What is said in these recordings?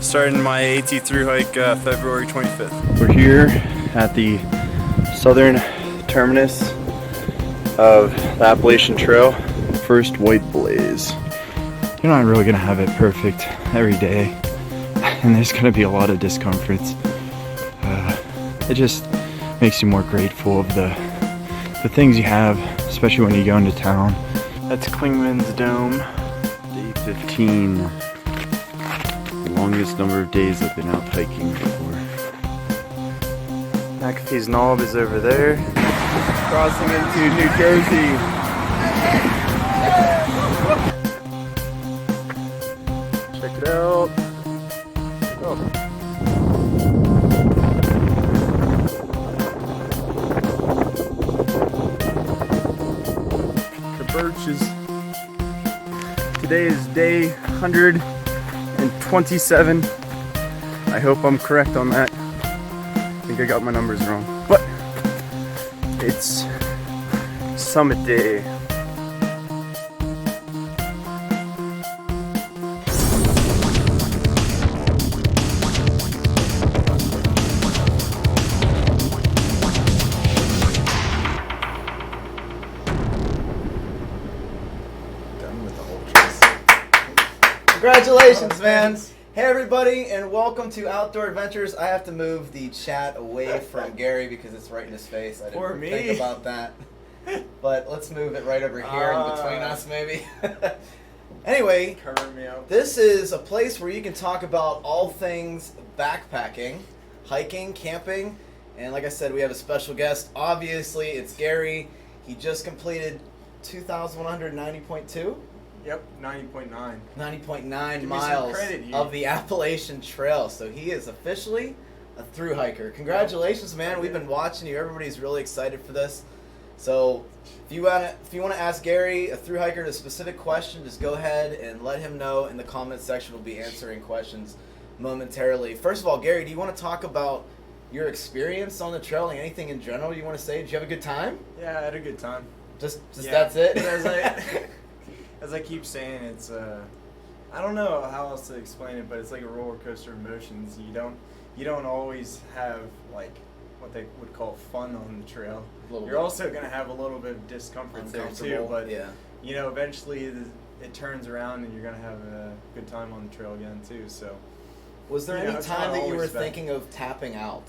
starting my AT through hike February 25th. We're here at the southern terminus of the Appalachian Trail, first white blaze. You're not really gonna have it perfect every day, and there's gonna be a lot of discomforts. It just makes you more grateful of the things you have, especially when you go into town. That's Klingman's Dome, day 15. The longest number of days I've been out hiking before. McAfee's Knob is over there, crossing into New Jersey. Check it out. Oh. Birches. Today is day 127. I hope I'm correct on that. I think I got my numbers wrong, but it's summit day. Congratulations, man. Hey, everybody, and welcome to Outdoor Adventures. I have to move the chat away from Gary because it's right in his face. I didn't think about that. But let's move it right over here in between us, maybe. Anyway, this is a place where you can talk about all things backpacking, hiking, camping, and like I said, we have a special guest. Obviously, it's Gary. He just completed 2,190.2. Yep, 90.9. 90.9 miles of the Appalachian Trail. So he is officially a through hiker. Congratulations, man. We've been watching you. Everybody's really excited for this. So if you want to ask Gary, a through hiker, a specific question, just go ahead and let him know in the comments section. We'll be answering questions momentarily. First of all, Gary, do you want to talk about your experience on the trail and anything in general you want to say? Did you have a good time? Yeah, I had a good time. Just that's it? As I keep saying, it's I don't know how else to explain it, but it's like a roller coaster of emotions. You don't always have like what they would call fun on the trail. You're also gonna have a little bit of discomfort there too, but you know, eventually it turns around and you're gonna have a good time on the trail again too. So, was there any time that you were thinking of tapping out?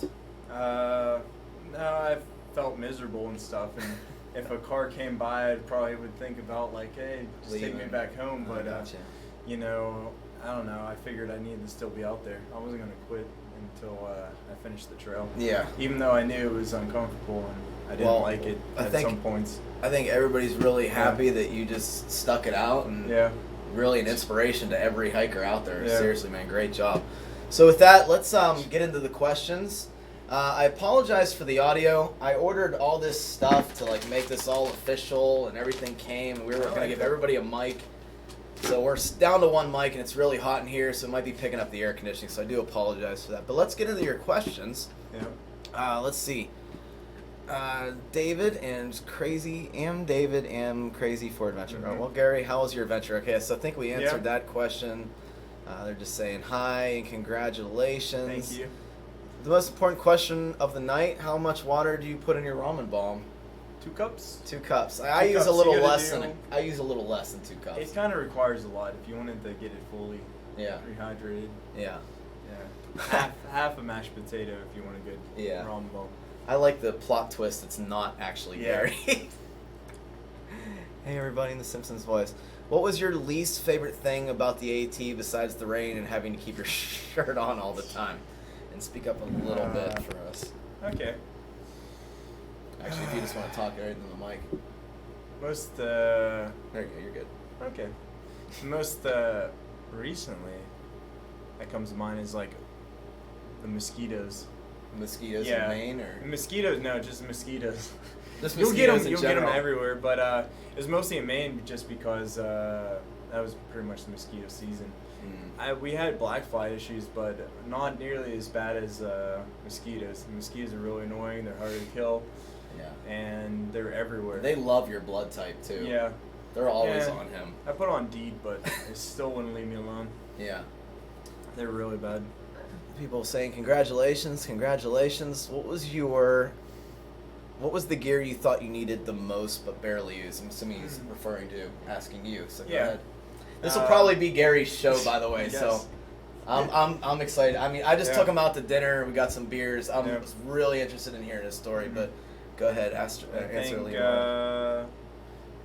No, I felt miserable and stuff, and if a car came by, I probably would think about like, hey, just take me back home. But you know, I don't know. I figured I needed to still be out there. I wasn't gonna quit until I finished the trail. Yeah. Even though I knew it was uncomfortable and I didn't like it at some points. I think everybody's really happy that you just stuck it out, and really an inspiration to every hiker out there. Yeah. Seriously, man, great job. So with that, let's get into the questions. I apologize for the audio. I ordered all this stuff to like make this all official, and everything came, and we were going to give everybody a mic. So we're down to one mic, and it's really hot in here, so it might be picking up the air conditioning, so I do apologize for that. But let's get into your questions. Yeah. Let's see. David and Crazy for Adventure. Mm-hmm. Well, Gary, how was your adventure? Okay, so I think we answered that question. They're just saying hi and congratulations. Thank you. The most important question of the night: how much water do you put in your ramen bomb? 2 cups. 2 cups. I use a little less than 2 cups. It kind of requires a lot if you wanted to get it fully rehydrated. Yeah. Yeah. half a mashed potato if you want a good ramen bomb. I like the plot twist. It's not actually Gary. Hey everybody in the Simpsons voice. What was your least favorite thing about the AT besides the rain and having to keep your shirt on all the time? And speak up a little bit for us. Okay. Actually, if you just want to talk right into the mic. There you go, you're good. Okay. Most recently that comes to mind is like the mosquitoes. Mosquitoes in Maine, or? Mosquitoes, no, just mosquitoes. Just You'll get them everywhere, but it was mostly in Maine just because that was pretty much the mosquito season. We had black fly issues, but not nearly as bad as mosquitoes. The mosquitoes are really annoying. They're hard to kill. Yeah. And they're everywhere. They love your blood type, too. Yeah. They're always on him. I put on deed, but it still wouldn't leave me alone. Yeah. They're really bad. People saying congratulations. What was the gear you thought you needed the most but barely used? I'm assuming he's referring to asking you. So go ahead. This will probably be Gary's show, by the way. So I'm excited. I mean, I just took him out to dinner. We got some beers. I'm really interested in hearing his story. But go ahead, answer.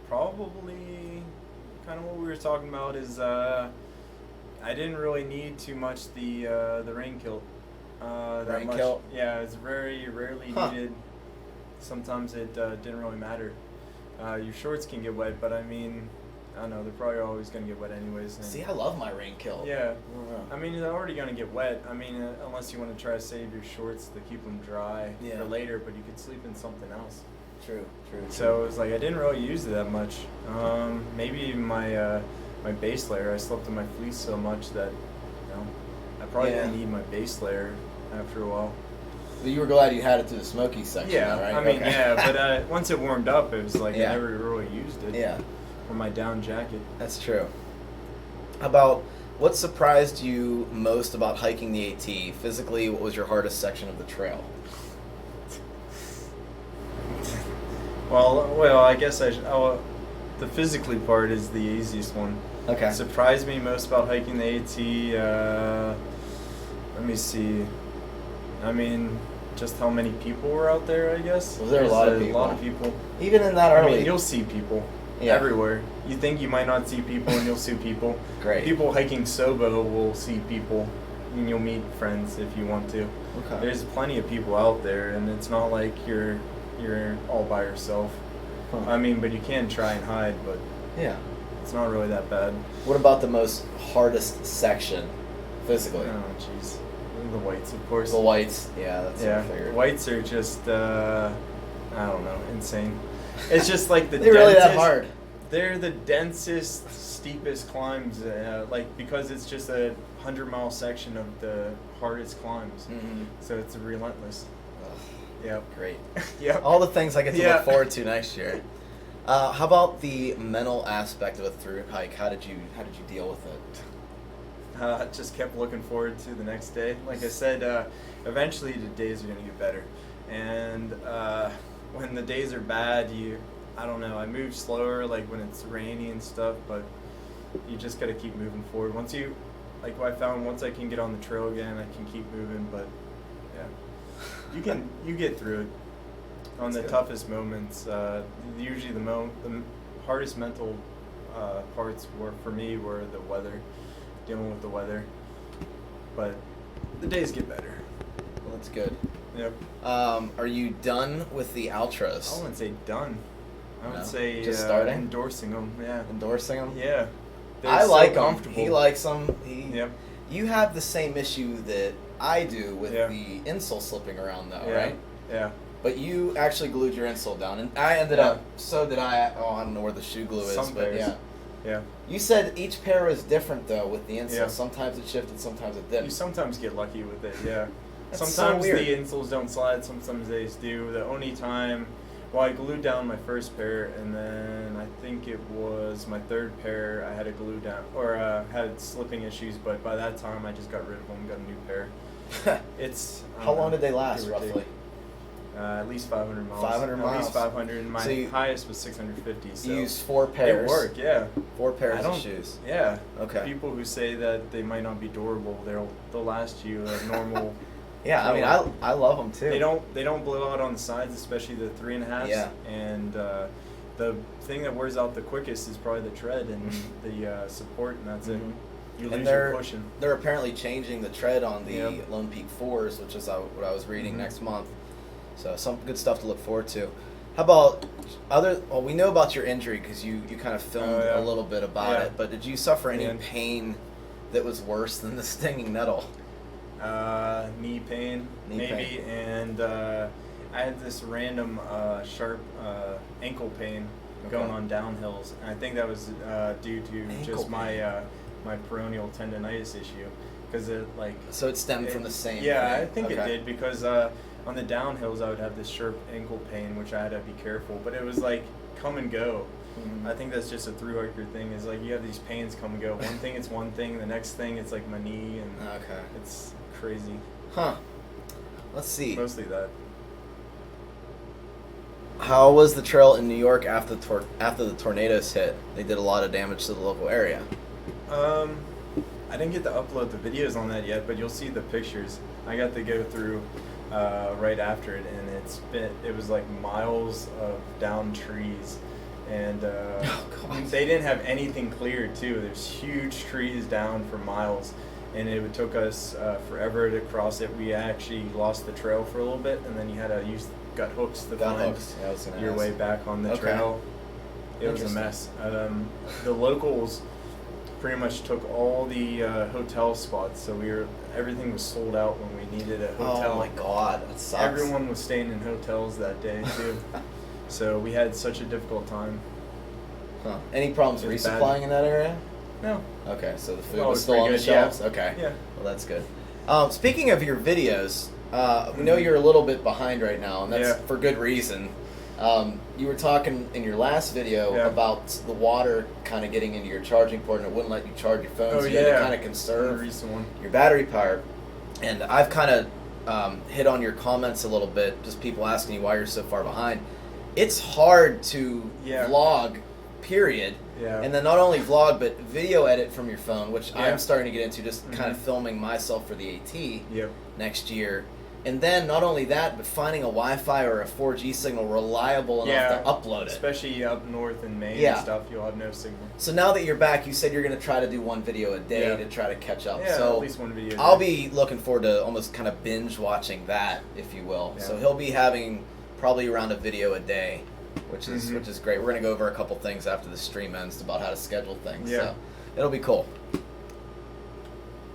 Probably kind of what we were talking about is I didn't really need too much the rain kilt. Rain kilt? Yeah, it's very rarely needed. Sometimes it didn't really matter. Your shorts can get wet, but I mean, I don't know, they're probably always going to get wet anyways. See, I love my rain kilt. Yeah. I mean, they're already going to get wet. I mean, unless you want to try to save your shorts to keep them dry for later, but you could sleep in something else. True. So it was like I didn't really use it that much. Maybe even my base layer, I slept in my fleece so much that, I probably didn't need my base layer after a while. But you were glad you had it through the Smoky section, though, right? I mean, but once it warmed up, it was like I never really used it. Yeah. Or my down jacket. That's true. How about, what surprised you most about hiking the AT? Physically, what was your hardest section of the trail? Well, I guess the physically part is the easiest one. Okay. Surprised me most about hiking the AT, let me see. I mean, just how many people were out there, I guess. Was there a lot of people? A lot of people. Even in that early? I mean, you'll see people everywhere. You think you might not see people, and you'll see people. Great. People hiking Sobo will see people, and you'll meet friends if you want to. Okay. There's plenty of people out there, and it's not like you're all by yourself. Huh. I mean, but you can try and hide, but it's not really that bad. What about the most hardest section, physically? Oh, jeez. The whites, of course. The whites, that's what I figured. Whites are just, I don't know, insane. It's just like they're really that hard. They're the densest, steepest climbs, because it's just a 100-mile section of the hardest climbs. Mm-hmm. So it's relentless. Yep. Great. Yep. All the things I get to look forward to next year. How about the mental aspect of a through hike? How did you deal with it? Just kept looking forward to the next day. Like I said, eventually the days are going to get better. And when the days are bad, I don't know, I move slower, like when it's rainy and stuff, but you just got to keep moving forward. Once I found once I can get on the trail again, I can keep moving, but you get through it. On the toughest moments, usually the hardest mental parts for me were the weather. Dealing with the weather, but the days get better. Well, that's good. Yep. Are you done with the ultras? I wouldn't say done. I would say just starting, endorsing them. Yeah. Endorsing them. Yeah. I like them. He likes them. Yep. You have the same issue that I do with the insole slipping around, though, right? Yeah. But you actually glued your insole down, and I ended up. So did I. Oh, I don't know where the shoe glue is, but Yeah. You said each pair was different, though, with the insole. Yeah. Sometimes it shifted, sometimes it didn't. You sometimes get lucky with it, yeah. Sometimes so weird. The insoles don't slide, sometimes they do. The only time, I glued down my first pair, and then I think it was my third pair I had to glue down, or had slipping issues, but by that time I just got rid of them, got a new pair. How long did they last, roughly? At least 500 miles. 500 miles. At least 500. My highest was 650. So you used 4 pairs. They work, yeah. 4 pairs of shoes. Yeah. Okay. People who say that they might not be durable, they'll last you a normal. I mean, I love them too. They don't blow out on the sides, especially the 3.5s. Yeah. And the thing that wears out the quickest is probably the tread and the support, and that's it. You lose your pushing. They're apparently changing the tread on the Lone Peak 4s, which is what I was reading next month. So some good stuff to look forward to. How about we know about your injury because you kind of filmed a little bit about it, but did you suffer any pain that was worse than the stinging nettle? Knee pain, maybe, and I had this random sharp ankle pain going on downhills, and I think that was due to my peroneal tendonitis issue, because So it stemmed from the same thing? I think it did, because on the downhills I would have this sharp ankle pain, which I had to be careful, but it was like come and go. I think that's just a thru-hiker thing. Is like you have these pains come and go. One thing it's one thing, the next thing it's like my knee, and Okay. it's crazy. Huh. Let's see. Mostly that. How was the trail in New York after the tornadoes hit? They did a lot of damage to the local area. I didn't get to upload the videos on that yet, but you'll see the pictures. I got to go through right after it, and it was like miles of downed trees, and they didn't have anything cleared too. There's huge trees down for miles, and it took us forever to cross it. We actually lost the trail for a little bit, and then you had to use gut hooks to find your way back on the trail. It was a mess. The locals pretty much took all the hotel spots, so everything was sold out when we needed a hotel. Oh my god, that sucks. Everyone was staying in hotels that day too. So we had such a difficult time. Huh. Any problems It was resupplying bad. in that area? No. Okay, so the food Oh, was it's still on the pretty good, yeah. shelves? Okay. Yeah. Well, that's good. Speaking of your videos, we know you're a little bit behind right now, and that's for good reason. You were talking in your last video about the water kind of getting into your charging port, and it wouldn't let you charge your phone, so you had to kind of conserve your battery power. And I've kind of hit on your comments a little bit, just people asking you why you're so far behind. It's hard to vlog, period. Yeah. And then not only vlog, but video edit from your phone, which I'm starting to get into, just kind of filming myself for the AT next year. And then not only that, but finding a Wi-Fi or a 4G signal reliable enough to upload it. Especially up north in Maine and stuff, you'll have no signal. So now that you're back, you said you're going to try to do one video a day to try to catch up. Yeah, so at least one video a day. I'll be looking forward to almost kind of binge watching that, if you will. Yeah. So he'll be having probably around a video a day, which is great. We're going to go over a couple things after the stream ends about how to schedule things. Yeah. So it'll be cool.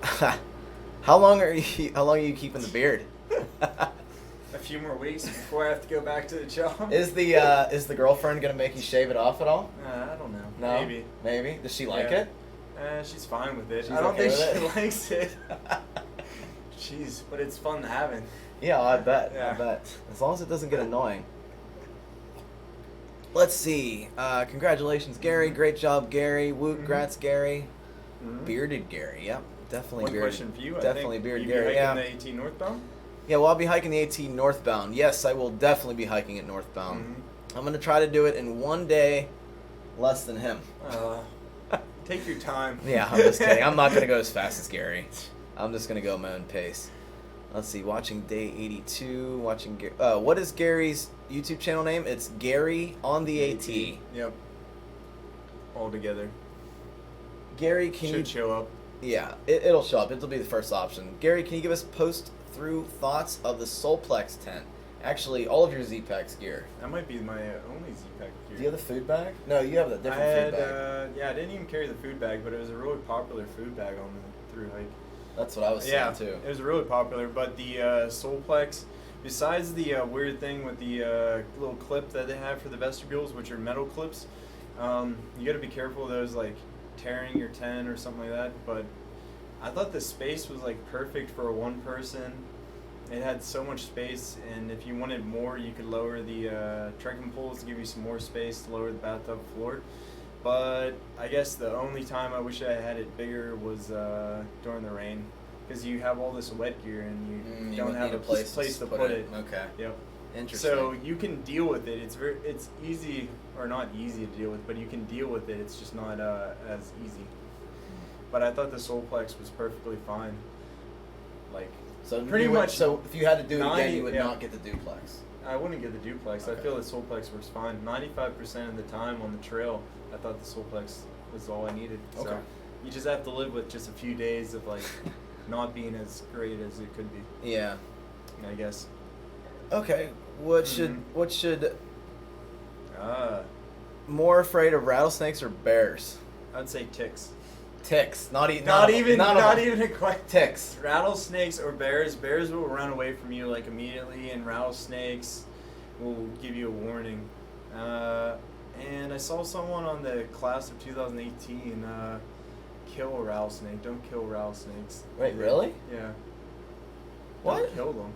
How long are you keeping the beard? A few more weeks before I have to go back to the job. Is the girlfriend gonna make you shave it off at all? I don't know. No? Maybe. Does she like it? She's fine with it. She's I don't okay think with she likes it. Jeez, but it's fun having. Yeah, I bet. I bet. As long as it doesn't get annoying. Let's see. Congratulations, Gary. Great job, Gary. Woot, grats, Gary. Bearded Gary. Yep, definitely. One question for you. Definitely bearded Gary. Yeah. The AT northbound? Yeah, well, I'll be hiking the AT northbound. Yes, I will definitely be hiking it northbound. I'm going to try to do it in one day less than him. Take your time. Yeah, I'm just kidding. I'm not going to go as fast as Gary. I'm just going to go at my own pace. Let's see, watching day 82, watching what is Gary's YouTube channel name? It's Gary on the AT. Yep. All together. Gary, can you... Should show up. Yeah, it'll show up. It'll be the first option. Gary, can you give us post-through thoughts of the Solplex tent? Actually, all of your Z-Packs gear. That might be my only Z-Pack gear. Do you have the food bag? No, you have the different food bag. Yeah, I didn't even carry the food bag, but it was a really popular food bag on the thru-hike. That's what I was saying, too. It was really popular, but the Solplex, besides the weird thing with the little clip that they have for the vestibules, which are metal clips, you got to be careful of those, like, tearing your tent or something like that, but I thought the space was, like, perfect for one person. It had so much space, and if you wanted more, you could lower the trekking poles to give you some more space to lower the bathtub floor. But I guess the only time I wish I had it bigger was during the rain, because you have all this wet gear and you don't have a place to put it. Okay. Yep. Interesting. So you can deal with it. It's easy, or not easy to deal with, but you can deal with it. It's just not as easy. But I thought the Solplex was perfectly fine. Like, so pretty much. So if you had to do it again, you would not get the duplex. I wouldn't get the duplex. Okay. I feel the Solplex was fine. 95% of the time on the trail, I thought the Solplex was all I needed. Okay. So you just have to live with just a few days of, like, not being as great as it could be. Yeah. I guess. Okay. What should more afraid of rattlesnakes or bears? I'd say ticks. Ticks. Not even a question. Ticks. Rattlesnakes or bears. Bears will run away from you, like, immediately, and rattlesnakes will give you a warning. And I saw someone on the class of 2018 kill a rattlesnake. Don't kill rattlesnakes. Wait, really? Yeah. What? Don't kill them.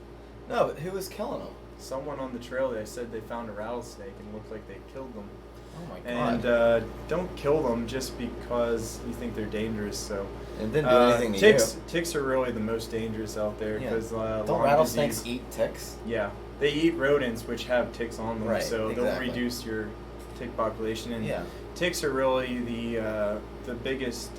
No, but who was killing them? Someone on the trail, they said they found a rattlesnake and looked like they killed them. Oh my god. And don't kill them just because you think they're dangerous. So. It didn't do anything to ticks, you. Ticks are really the most dangerous out there because don't rattlesnakes eat ticks? Yeah, they eat rodents which have ticks on them, right, so exactly. they'll reduce your tick population. And yeah. ticks are really the biggest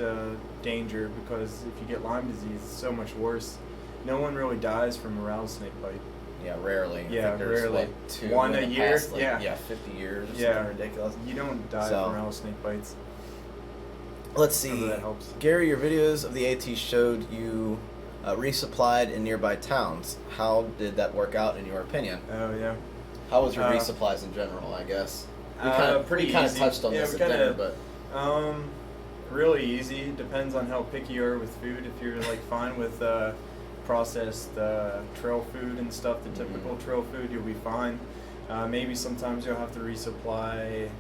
danger because if you get Lyme disease, it's so much worse. No one really dies from a rattlesnake bite. Yeah, rarely. Yeah, I think there's rarely. Like 2 1 in a the year. past, like, yeah, 50 years. Or yeah, something ridiculous. You don't die from rattlesnake bites. Let's see. That helps. Gary, your videos of the AT showed you resupplied in nearby towns. How did that work out in your opinion? Oh yeah. How was your resupplies in general? I guess we kind of touched on this at dinner, but really easy. Depends on how picky you are with food. If you're like fine with processed trail food and stuff, the typical trail food, you'll be fine. Maybe sometimes you'll have to resupply.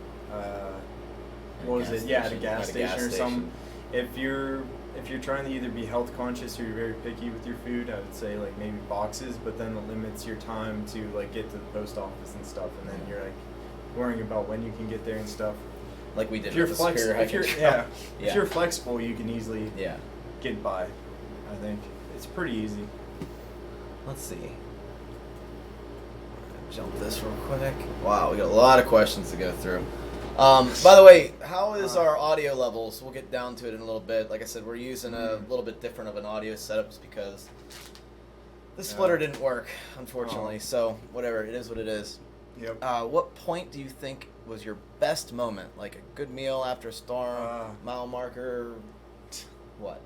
What was it? Yeah, at a gas station or something. If you're trying to either be health conscious or you're very picky with your food, I would say like maybe boxes, but then it limits your time to like get to the post office and stuff, and then you're like worrying about when you can get there and stuff. Like we did If you're with the Superior Hiking Trail. If you're flexible, you can easily yeah. get by. I think it's pretty easy. Let's see. Jump this real quick. Wow, we got a lot of questions to go through. By the way, how is our audio levels? We'll get down to it in a little bit. Like I said, we're using a little bit different of an audio setup just because the splitter didn't work, unfortunately. So whatever, it is what it is. Yep. What point do you think was your best moment? Like a good meal after a storm, mile marker, what?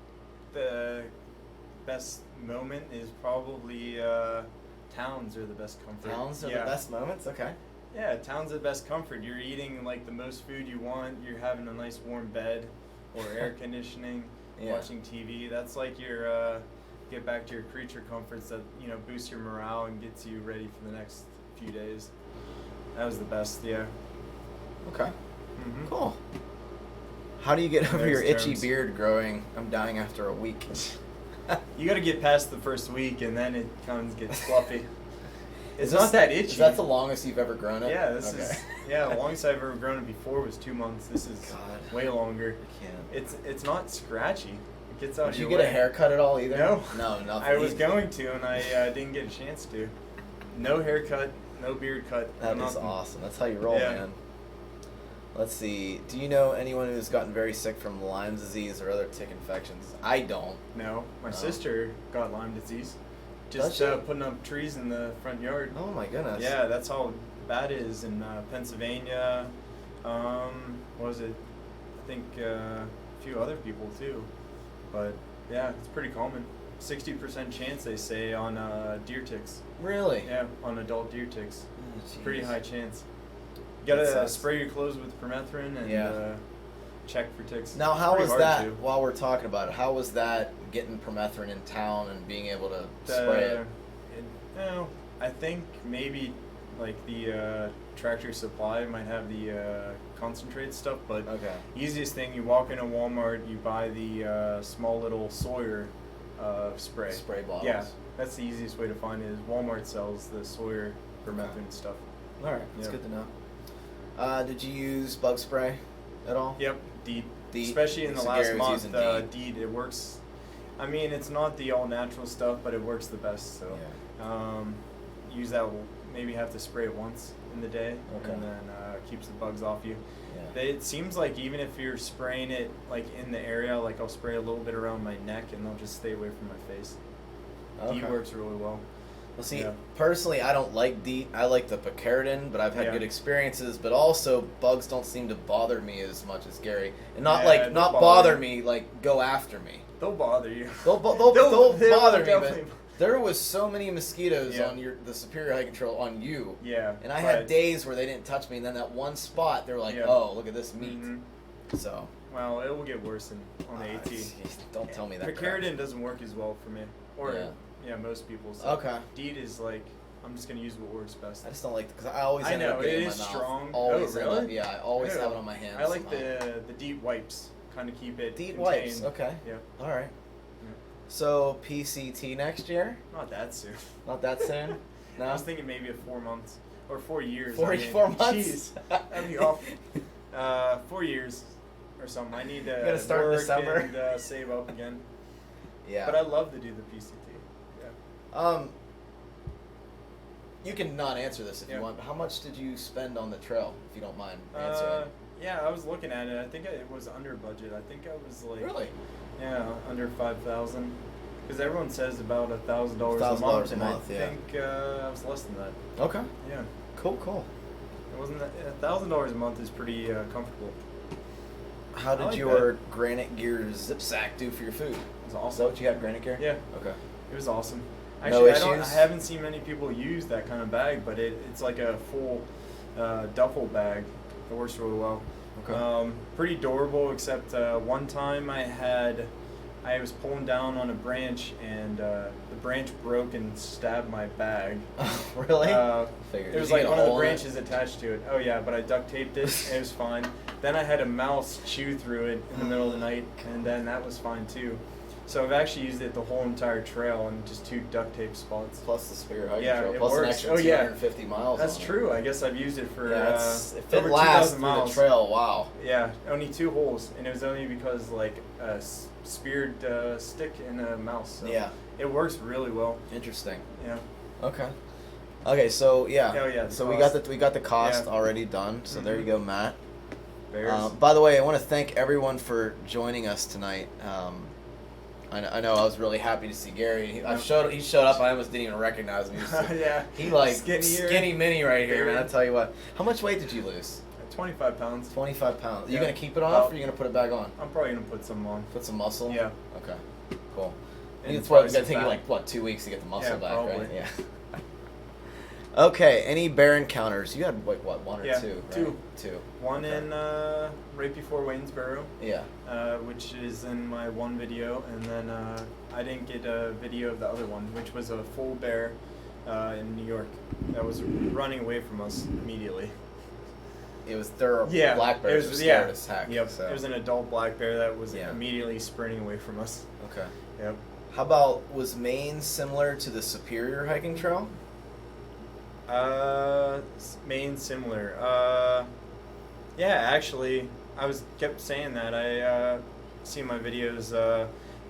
The best moment is probably towns are the best comfort. Towns are the best moments? Okay. Yeah, towns are the best comfort. You're eating like the most food you want. You're having a nice warm bed or air conditioning, watching TV. That's like your get back to your creature comforts that, you know, boost your morale and gets you ready for the next few days. That was the best, yeah. Okay. Cool. How do you get over your itchy beard growing? I'm dying after a week. You got to get past the first week and then it gets fluffy. It's not that itchy. Is that the longest you've ever grown it? Yeah, this is the longest I've ever grown it before was 2 months. This is way longer. I can't. It's not scratchy. It gets out of your way. Did you get a haircut at all either? No. No, nothing. I was going to and I didn't get a chance to. No haircut, no beard cut. That is awesome. That's how you roll, man. Let's see. Do you know anyone who's gotten very sick from Lyme disease or other tick infections? I don't. No. My sister got Lyme disease. Just putting up trees in the front yard. Oh my goodness. Yeah, that's how bad it is in Pennsylvania. What was it? I think a few other people too. But yeah, it's pretty common. 60% chance they say on deer ticks. Really? Yeah, on adult deer ticks. Oh, pretty high chance. You gotta spray your clothes with permethrin and check for ticks. Now, how was that, while we're talking about it, how was that getting permethrin in town and being able to spray it? I think maybe like the Tractor Supply might have the concentrate stuff, but easiest thing, you walk into Walmart, you buy the small little Sawyer spray. Spray bottles. Yeah, that's the easiest way to find it. Is Walmart sells the Sawyer permethrin stuff. All right, that's good to know. Did you use bug spray at all? Yep, DEET. Especially in the last month, DEET. It works. I mean, it's not the all-natural stuff, but it works the best. So use that. Maybe have to spray it once in the day, and then keeps the bugs off you. Yeah. It seems like even if you're spraying it like in the area, like I'll spray a little bit around my neck, and they'll just stay away from my face. DEET works really well. Well, see, personally, I don't like DEET. I like the picaridin, but I've had good experiences. But also, bugs don't seem to bother me as much as Gary, and not bother me, like go after me. They'll bother you. They'll bother me. But there was so many mosquitoes on the Superior Hiking Trail on you. Yeah. And I had days where they didn't touch me, and then that one spot, they were like, "Oh, look at this meat." So. Well, it will get worse on the AT. Geez, don't tell me that. Picaridin doesn't work as well for me, or most people. So DEET is like, I'm just gonna use what works best. I just don't like because I always end up getting it in my mouth. Strong. Always really? I always have it on my hands. I like the DEET wipes. Kind of keep it DEET contained. wipes. Okay. Yeah. All right. So PCT next year? Not that soon. Not that soon? No. I was thinking maybe 4 months or 4 years. 4 months. Jeez, that'd be awful. 4 years or something. I need to gotta start in work December. and save up again. Yeah. But I love to do the PCT. Yeah. You can not answer this if you want, but how much did you spend on the trail, if you don't mind answering? Yeah, I was looking at it. I think it was under budget. I think I was like... Really? Yeah, under $5,000. Because everyone says about $1,000 a month. $1,000 a and month, I think I was less than that. Okay. Yeah. Cool. It wasn't that... $1,000 a month is pretty comfortable. How did like your Granite Gear zip sack do for your food? It was awesome. Is that what you have, Granite Gear? Yeah. Okay. It was awesome. No Actually, I issues? haven't seen many people use that kind of bag, but it's like a full duffel bag. It works really well. Okay. Pretty durable, except one time I was pulling down on a branch, and the branch broke and stabbed my bag. Really? It was like one of the branches attached to it. Oh yeah, but I duct taped it. It was fine. Then I had a mouse chew through it in the middle of the night, and then that was fine too. So I've actually used it the whole entire trail in just 2 duct tape spots. Plus the Spear Hiking Yeah, Trail, it plus an works. extra Oh, yeah. 250 miles. That's on it. true. I guess I've used it for Yeah, if over it lasts 2,000 through miles. the trail, wow. Yeah, only 2 holes, and it was only because like a speared stick and a mouse. So Yeah. it works really well. Interesting. Yeah. Okay, so yeah. Oh, yeah, the So cost. we got the cost Yeah. already done. So there you go, Matt. Bears. By the way, I want to thank everyone for joining us tonight. I know I was really happy to see Gary. He showed up. I almost didn't even recognize him. Yeah. He like Skinnier. skinny mini right here, man. Beard. I tell you what. How much weight did you lose? 25 pounds. 25 pounds. Are you Yeah. gonna keep it off, or are you gonna put it back on? I'm probably gonna put some on. Put some muscle. Yeah. Okay. Cool. And It's what probably it's gonna some take you fat. like 2 weeks to get the muscle Yeah, back, probably. right? Yeah. Okay. Any bear encounters? You had like what, 1 or Yeah, 2? Right? 2. 2. One Okay. in right before Waynesboro. Yeah. Which is in my one video, and then I didn't get a video of the other one, which was a full bear in New York that was running away from us immediately. It was their Yeah, black it bears was- were scared yeah. as heck. Yep, So. it was an adult black bear that was Yeah. immediately sprinting away from us. Okay. Yep. How about, was Maine similar to the Superior hiking trail? Maine similar. Yeah, actually, kept saying that. I see my videos.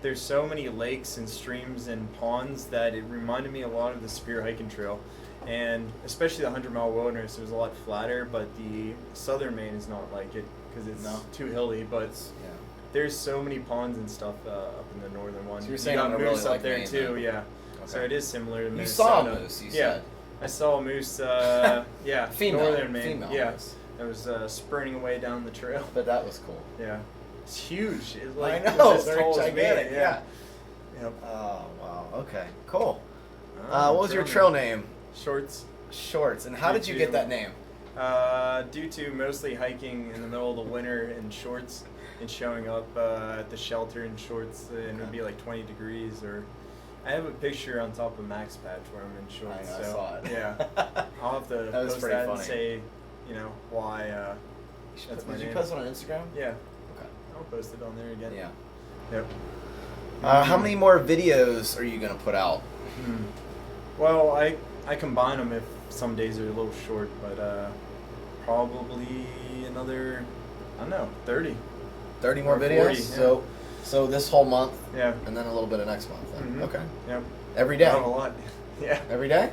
There's so many lakes and streams and ponds that it reminded me a lot of the Spear Hiking Trail, and especially the 100-mile wilderness. It was a lot flatter, but the southern Maine is not like it because it's too hilly. But Yeah. there's so many ponds and stuff up in the northern one. So you're saying you I'm got gonna moose really up like there Maine, too. then? Yeah. Okay. So it is similar to You Minnesota. saw a moose, you yeah. said. I saw a moose. Yeah. Female. Northern Maine. Female Yeah. moose. It was sprinting away down the trail. But that was cool. Yeah. It's huge. It, I it know. was as They're tall as me. gigantic. Yeah. Yep. Oh, wow. Okay. Cool. Oh, What was your trail name? Shorts. Shorts. And how did you get that name? Due to mostly hiking in the middle of the winter in shorts and showing up at the shelter in shorts, and it would be like 20 degrees. Or I have a picture on top of Max Patch where I'm in shorts. I so, saw it. Yeah. I'll have to That was post pretty that and funny. say, why. That's my Did you name. post it on Instagram? Yeah. Okay. I'll post it on there again. Yeah. Yep. How many more videos are you going to put out? Well, I combine them if some days are a little short, but probably another, I don't know, 30. 30 more Or videos? 40, yeah. So this whole month, Yeah. and then a little bit of next month. Then. Mhm. Okay. Yep. Every day? Not a lot. Yeah. Every day?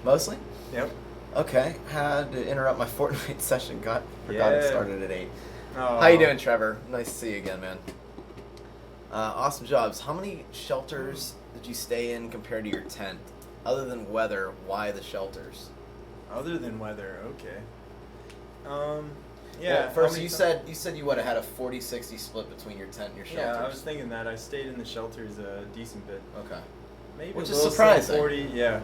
Mostly? Yep. Okay. Had to interrupt my Fortnite session. Forgot it Yeah. started at 8. Oh. How you doing, Trevor? Nice to see you again, man. Awesome jobs. How many shelters did you stay in compared to your tent? Other than weather, why the shelters? Other than weather, okay. Yeah. Well, how first, many you ti- said you would have had a 40-60 split between your tent and your shelters. Yeah, I was thinking that. I stayed in the shelters a decent bit. Okay. Maybe Which a is little surprising. 40. Yeah.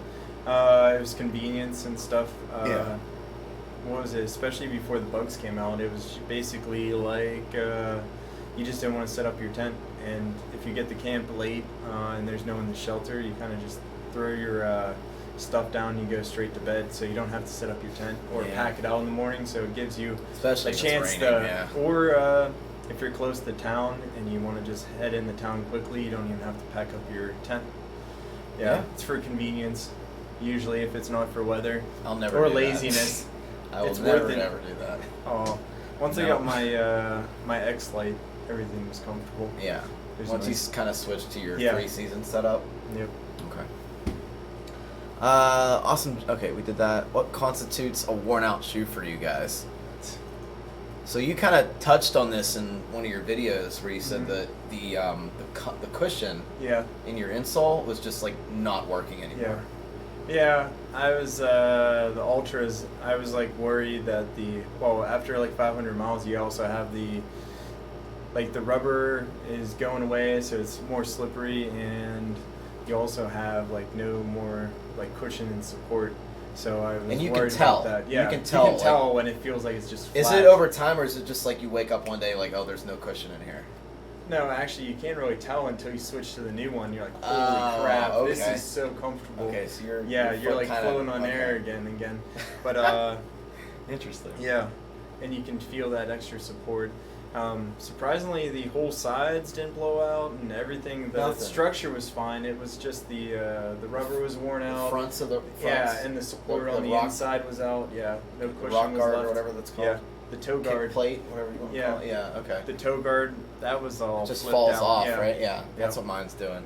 It was convenience and stuff. Yeah. What was it? Especially before the bugs came out, it was basically like you just didn't want to set up your tent, and if you get to camp late and there's no one in the shelter, you kind of just throw your stuff down and you go straight to bed, so you don't have to set up your tent or Yeah. pack it out in the morning. So it gives you Especially a if it's chance raining, to, yeah. or if you're close to town and you want to just head in the town quickly, you don't even have to pack up your tent. Yeah. It's for convenience. Usually, if it's not for weather I'll never or do that. laziness. I will It's never, worth it. never do that. Oh, Once I got my my X Lite, everything was comfortable. Yeah. Once you kind of switched to your 3-season setup. Yep. Okay. Awesome. Okay, we did that. What constitutes a worn-out shoe for you guys? So you kind of touched on this in one of your videos where you said that the cushion in your insole was just like not working anymore. Yeah, I was the Ultras. I was like worried that after like 500 miles, you also have the rubber is going away, so it's more slippery, and you also have like no more like cushion and support. So I was worried about that. Yeah, you can tell like, when it feels like it's just flat. Is it over time, or is it just like you wake up one day like, oh, there's no cushion in here? No, actually, you can't really tell until you switch to the new one. You're like, holy crap, this is so comfortable. Okay, so you're like floating on air again. But interesting. Yeah, and you can feel that extra support. Surprisingly, the whole sides didn't blow out, and everything. The structure was fine. It was just the rubber was worn out. And the support on the inside was out. Yeah, no cushion rock was guard left. Or whatever that's called. Yeah, the toe guard plate, whatever you want to call it. Yeah, okay. The toe guard that was all just flipped falls out. off, right? Yeah, that's what mine's doing.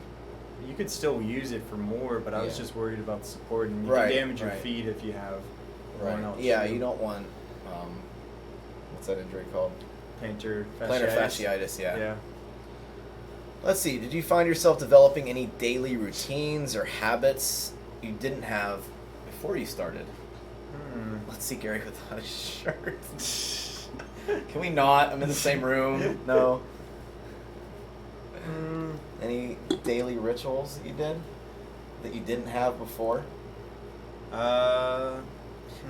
You could still use it for more, but I was just worried about the support, and you can damage your feet if you have worn out. Yeah, you don't want what's that injury called? Plantar fasciitis, yeah. Let's see, did you find yourself developing any daily routines or habits you didn't have before you started? Let's see Gary without a shirt. Can we not? I'm in the same room. No. Any daily rituals that you did that you didn't have before?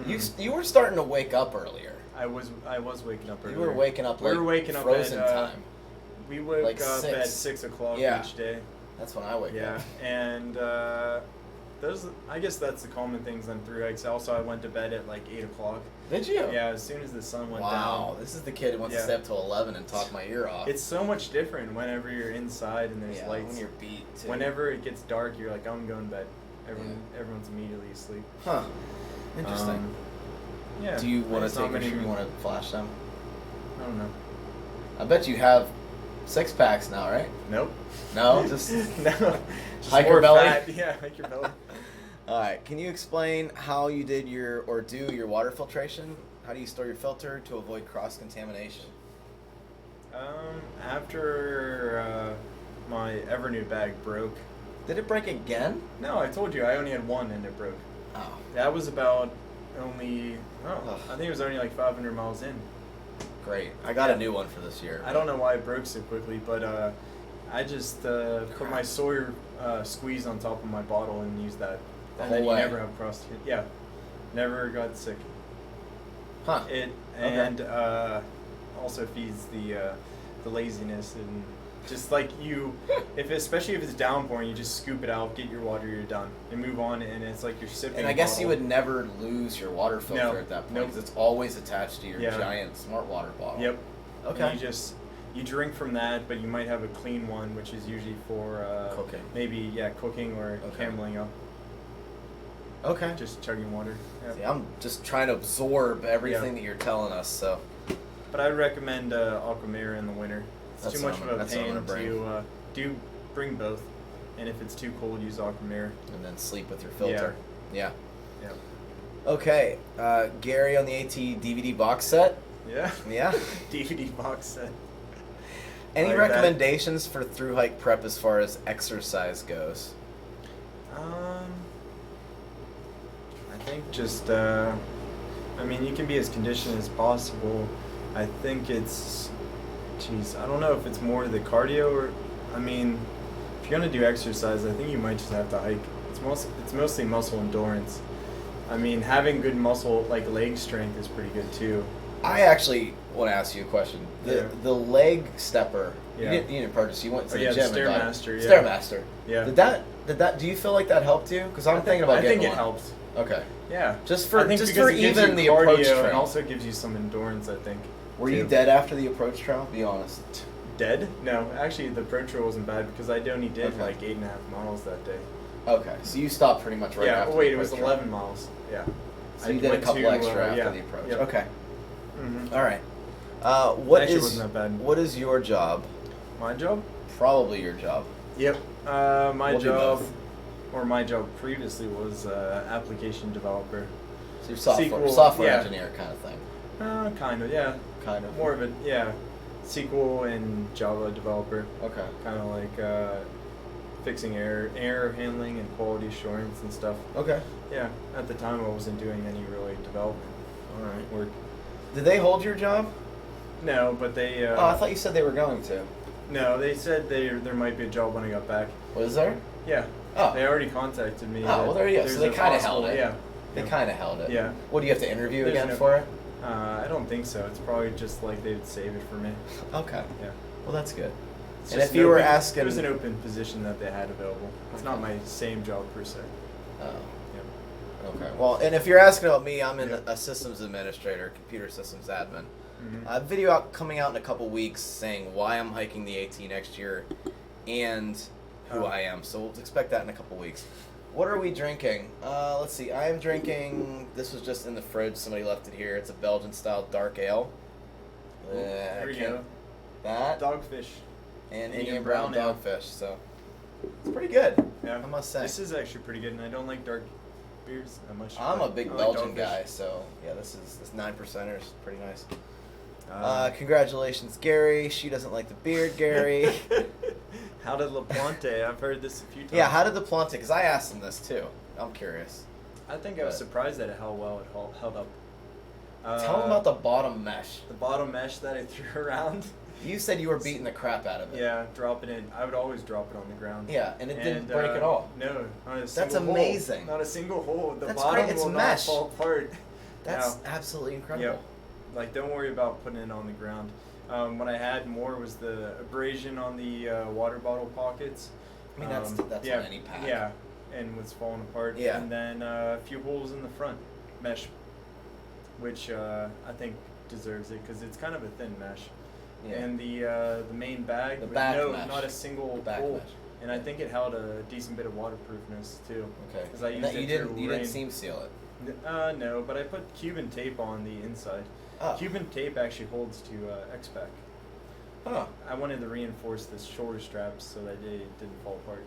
You were starting to wake up earlier. I was waking up earlier. You were waking up. We were waking up frozen at time. We woke like up at 6 o'clock each day. That's when I wake up. Yeah, and I guess that's the common things on through hikes. Also, I went to bed at like 8 o'clock. Did you? Yeah, as soon as the sun went down. Wow, this is the kid who wants to stay up till 11 and talk my ear off. It's so much different whenever you're inside and there's lights. When you're beat too. Whenever it gets dark, you're like, I'm going to bed. Everyone's immediately asleep. Huh. Interesting. Yeah. Do you want to take a picture? You want to flash them? I don't know. I bet you have 6-packs now, right? Nope. No, just just hiker belly. Fat. Yeah, hiker belly. All right. Can you explain how you did do your water filtration? How do you store your filter to avoid cross contamination? After my Evernew bag broke. Did it break again? No, I told you I only had one and it broke. Oh. That was about I think it was only like 500 miles in. Great. I got a new one for this year. I don't know why it broke so quickly, but I just put my Sawyer squeeze on top of my bottle and used that. And then you never have cross. Yeah, never got sick. Huh. Also feeds the laziness and just like especially if it's downpouring, you just scoop it out, get your water, you're done, and move on. And it's like you're sipping. And I guess you would never lose your water filter at that point because it's always attached to your giant smart water bottle. Yep. Okay. And you drink from that, but you might have a clean one, which is usually for cooking. Maybe cooking or cameling up. Okay. Just chugging water. Yeah. See, I'm just trying to absorb everything that you're telling us. So. But I recommend Aquamira in the winter. It's too much of a pain to bring both, and if it's too cold, use Aquamira. And then sleep with your filter. Yeah. Yeah. Okay, Gary on the AT DVD box set. Yeah. Yeah. DVD box set. Any recommendations for through hike prep as far as exercise goes? I think just you can be as conditioned as possible. I think it's. I don't know if it's more the cardio or, if you're gonna do exercise, I think you might just have to hike. It's mostly muscle endurance. Having good muscle, like leg strength, is pretty good too. I actually want to ask you a question. The leg stepper. You didn't purchase. You went to the gym. Stairmaster. Stairmaster. Yeah. Did that? Do you feel like that helped you? Because I'm thinking about getting one. I think it helps. Okay. Yeah. Just for even the cardio approach trail. And also gives you some endurance, I think. Were you dead after the approach trail? Be honest. Dead? No, actually the approach trail wasn't bad because I only did like 8.5 miles that day. Okay, so you stopped pretty much right after. Yeah, wait, it was 11 miles. Yeah. So you did a couple extra after the approach. Yep. Okay. Mm-hmm. All right. What Actually, is wasn't that bad. what is your job? My job? Probably your job. Yep. My We'll do job, both. or my job previously was application developer. So you're SQL, software yeah. engineer kind of thing. Kind of, yeah. Kind of. More of it, yeah. SQL and Java developer. Okay. Kind of like fixing error handling and quality assurance and stuff. Okay. Yeah. At the time, I wasn't doing any really development All right. work. Did they hold your job? No, but they. Oh, I thought you said they were going to. No, they said there might be a job when I got back. Was there? Yeah. Oh. They already contacted me. Oh, well, there you go. So they kind of held it. Yeah. They kind of held it. Yeah. What, do you have to interview There's again no- for it? I don't think so. It's probably just like they would save it for me. Okay. Yeah. Well, that's good. It's And just if you were it asking... was an open position that they had available. It's not my same job per se. Oh. Yeah. Okay. Well, and if you're asking about me, I'm Yeah. a systems administrator, computer systems admin. Mhm. A video coming out in a couple weeks saying why I'm hiking the AT next year and who Oh. I am. So we'll expect that in a couple weeks. What are we drinking? Let's see. I am drinking. This was just in the fridge. Somebody left it here. It's a Belgian style dark ale. There we go. That Dogfish. and Indian Indian brown brown ale. dogfish. So it's pretty good. Yeah. I must say. This is actually pretty good, and I don't like dark beers that much. I'm a but big I like Belgian Dogfish. guy, so yeah, this 9%er is pretty nice. Congratulations, Gary. She doesn't like the beard, Gary. How did La Plante? I've heard this a few times. Yeah, how did the Plante? Because I asked him this too. I'm curious. I think I was but- surprised at how well it held up. Tell him about the bottom mesh. the bottom mesh that I threw around. You said you were beating the crap out of it. Yeah, drop it in. I would always drop it on the ground. Yeah, and it didn't And, break at all. No, not a That's single hole. amazing. Not a single hole. The That's bottom great. It's will mesh. not fall apart. That's No. absolutely incredible. Yep. Like, don't worry about putting it on the ground. What I had more was the abrasion on the water bottle pockets. I mean, that's yeah, on any pack. Yeah, and was falling apart. Yeah. And then a few holes in the front mesh, which I think deserves it because it's kind of a thin mesh. Yeah. And the main bag, The with back no, mesh. not a single The back hole. mesh. And I think it held a decent bit of waterproofness too. Okay. 'Cause I And used that it you to didn't rain. seam seal it. No, but I put Cuban tape on the inside. Oh. Cuban tape actually holds to X-Pac. Oh. I wanted to reinforce the shoulder straps so that they didn't fall apart.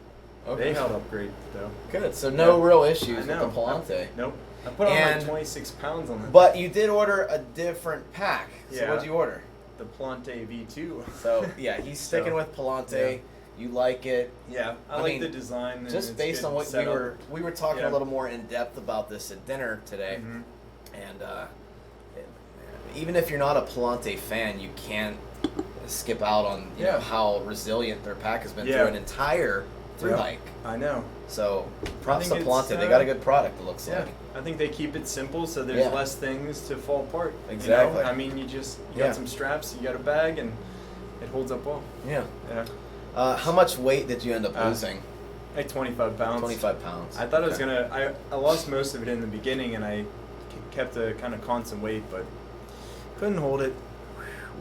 Okay. They held up great though. Good. So no Yeah. real I issues with know. the Palante. Nope. I put on And- like 26 pounds on it. But you did order a different pack. So Yeah. what'd you order? The Plante V2. So yeah, he's sticking So, with Palante. You like it. Yeah, I I like mean, the design. And Just it's based good on what setup. we were talking Yeah. a little more in depth about this at dinner today, Mhm. and even if you're not a Palante fan, you can't skip out on you know Yeah. how resilient their pack has been Yeah. through an entire through Yeah. hike. I know. So props think to it's, Palante. They got a good product. It looks Yeah, like. I think they keep it simple so there's Yeah. less things to fall apart. Exactly. You know? I mean, you Yeah. got some straps, you got a bag, and it holds up well. Yeah. Yeah. How much weight did you end up losing? Like 25 pounds. 25 pounds. I thought I was Okay. gonna. I lost most of it in the beginning, and I kept a kind of constant weight, but couldn't hold it.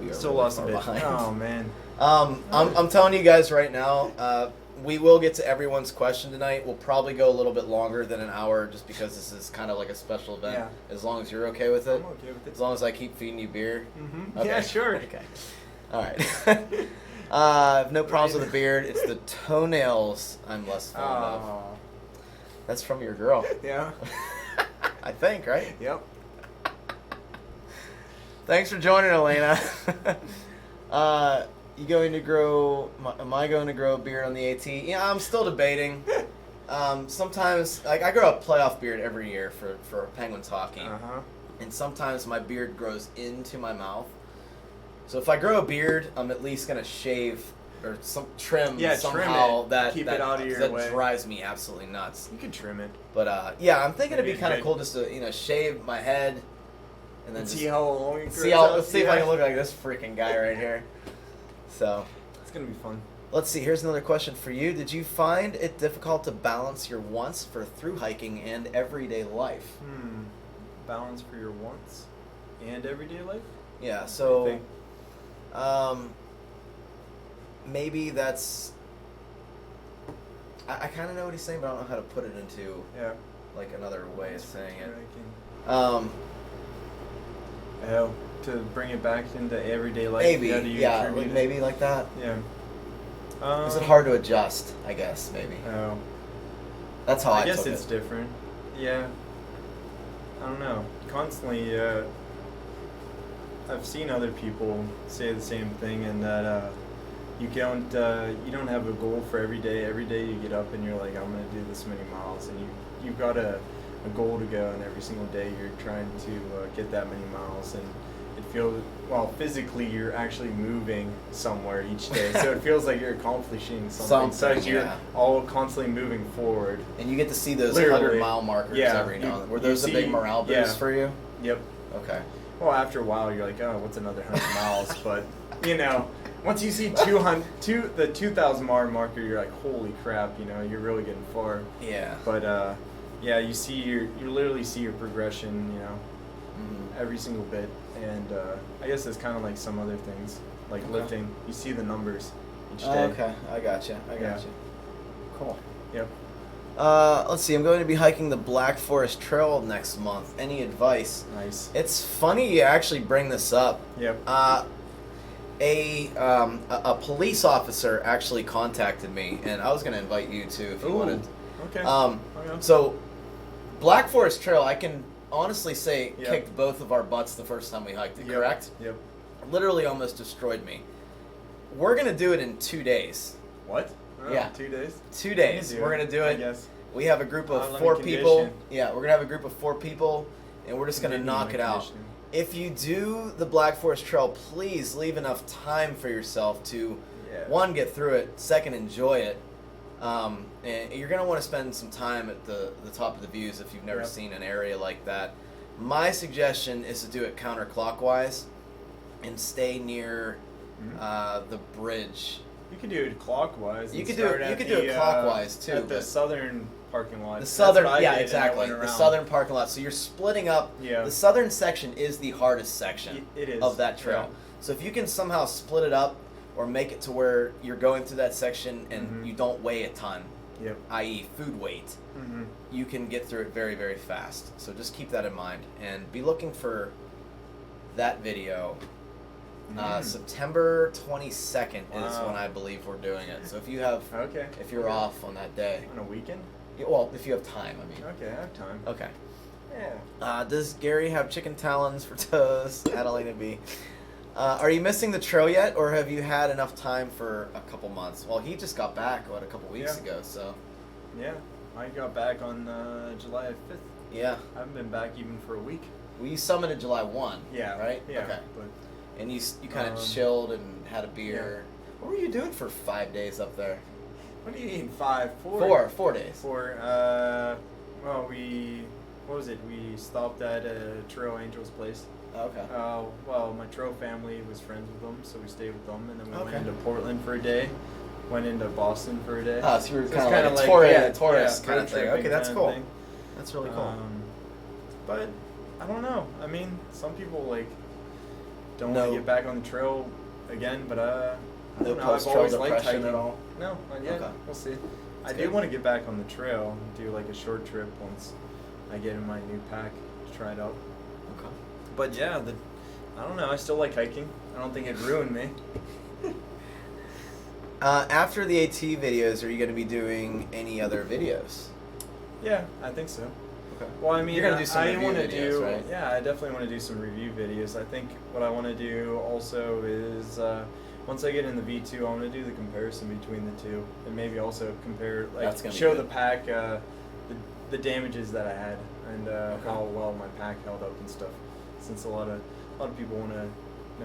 We are Still really lost a far bit. behind. Oh man. I'm telling you guys right now, we will get to everyone's question tonight. We'll probably go a little bit longer than an hour just because this is kind of like a special event. Yeah. As long as you're okay with it. I'm okay with it. As long as I keep feeding you beer. Mm-hmm. Okay. Yeah, sure. Okay. All right. I have no problems with the beard. It's the toenails I'm less fond of. Oh. That's from your girl. Yeah. I think, right? Yep. Thanks for joining, Elena. You going to grow? Am I going to grow a beard on the AT? Yeah, I'm still debating. Sometimes, like, I grow a playoff beard every year for Penguins hockey, Uh-huh. and sometimes my beard grows into my mouth. So if I grow a beard, I'm at least gonna shave or trim Yeah, somehow trim it. that Keep that, it out of your that way. drives me absolutely nuts. You can trim it. But yeah, I'm thinking it'd be Maybe kind of good. cool just to shave my head and then See just how long it grows see out. if I can look like this freaking guy right here. So It's gonna be fun. let's see. Here's another question for you. Did you find it difficult to balance your wants for through hiking and everyday life? Balance for your wants and everyday life. Yeah. What do you So think? maybe that's. I kind of know what he's saying, but I don't know how to put it into Yeah. like another way of saying it. Hiking. Um, Oh, to bring it back into everyday life. Maybe, how do you yeah, attribute it? maybe like that. Yeah. Is it hard to adjust? I guess maybe. Oh. That's how I guess took it's it. different. Yeah. I don't know. Constantly, I've seen other people say the same thing, and that you don't have a goal for every day. Every day you get up and you're like, I'm gonna do this many miles, and you've got a goal to go, and every single day you're trying to get that many miles, and it feels, well, physically you're actually moving somewhere each day, so it feels like you're accomplishing something. So you're all constantly moving forward. And you get to see those Literally. 100-mile markers every now and then. Were those a big morale boost for you? Yep. Okay. Well, after a while, you're like, oh, what's another 100 miles? But, once you see the 2,000 mile marker, you're like, holy crap, you're really getting far. Yeah. But, yeah, you literally see your progression, every single bit. And I guess it's kind of like some other things, like lifting. You see the numbers each day. Okay, I got you. Cool. Yep. Let's see. I'm going to be hiking the Black Forest Trail next month. Any advice? Nice. It's funny you actually bring this up. Yep. A police officer actually contacted me, and I was going to invite you too if you wanted. Okay. So, Black Forest Trail, I can honestly say kicked both of our butts the first time we hiked it. Correct? Yep. Literally almost destroyed me. We're going to do it in 2 days. What? Oh, Yeah. 2 days? 2 days. We're going to do it. Yes. We have a group of Let 4 me people. condition. Yeah, we're going to have a group of 4 people, and we're just going to knock it out. If you do the Black Forest Trail, please leave enough time for yourself to, one, get through it, second, enjoy it. And you're going to want to spend some time at the top of the views if you've never seen an area like that. My suggestion is to do it counterclockwise and stay near the bridge. You could do it clockwise. You could do it clockwise too. At the southern parking lot. The southern, exactly. The southern parking lot. So you're splitting up. Yeah. The southern section is the hardest section of that trail. Yeah. So if you can somehow split it up or make it to where you're going through that section and you don't weigh a ton, i.e. food weight, you can get through it very, very fast. So just keep that in mind and be looking for that video. September 22nd is when I believe we're doing it. So if you have, if you're off on that day, on a weekend, well, if you have time, I mean. Okay, I have time. Okay. Yeah. Does Gary have chicken talons for toes? Adelina B. Are you missing the trail yet, or have you had enough time for a couple months? Well, he just got back a couple weeks ago, so. Yeah, I got back on July 5th. Yeah. I haven't been back even for a week. Well, you summited July 1. Yeah. Right. Yeah. Okay. But, and you kind of chilled and had a beer. Yeah. What were you doing for 5 days up there? What do you mean 5? 4 days. 4. Well, what was it? We stopped at Trail Angel's place. Okay. Well, my Trail family was friends with them, so we stayed with them, and then we went into Portland for a day, went into Boston for a day. Oh, so you were kind of like a tourist kind of thing. Okay, that's cool. That's really cool. But I don't know. I mean, some people don't want to get back on the trail again, but I don't know. I've always liked hiking. At all? No, not yet. Okay. We'll see. I do want to get back on the trail and do a short trip once I get in my new pack to try it out. Okay. But yeah, I don't know. I still like hiking. I don't think it'd ruin me. After the AT videos, are you going to be doing any other videos? Yeah, I think so. Okay. Well, I mean, you're gonna do some review videos, right? Yeah, I definitely want to do some review videos. I think what I want to do also is once I get in the V2, I want to do the comparison between the two, and maybe also compare, show the pack, the damages that I had, and how well my pack held up and stuff. Since a lot of people want to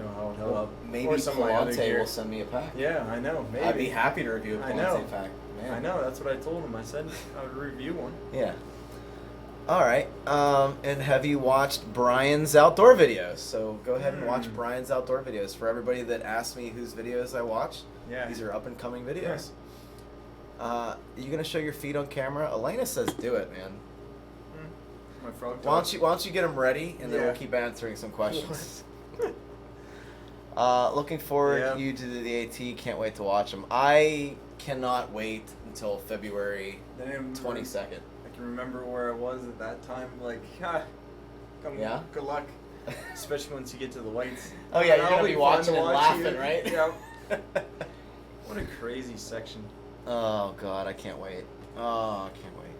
know how it held up. Maybe Palante will send me a pack. Yeah, I know. Maybe. I'd be happy to review a Palante pack. Man. I know. That's what I told him. I said I would review one. Yeah. All right. And have you watched Brian's outdoor videos? So go ahead and watch Brian's outdoor videos. For everybody that asked me whose videos I watch, these are up and coming videos. Yeah. Are you gonna show your feet on camera? Elena says, "Do it, man." My frog. Why don't you get them ready, and then we'll keep answering some questions. Looking forward you to the AT. Can't wait to watch them. I cannot wait until February 22nd. I can remember where I was at that time. Good luck. especially once you get to the whites. Oh yeah, you're That'll gonna be fun watching to and watch laughing, you. right? Yeah. What a crazy section. Oh god, I can't wait. Oh, I can't wait.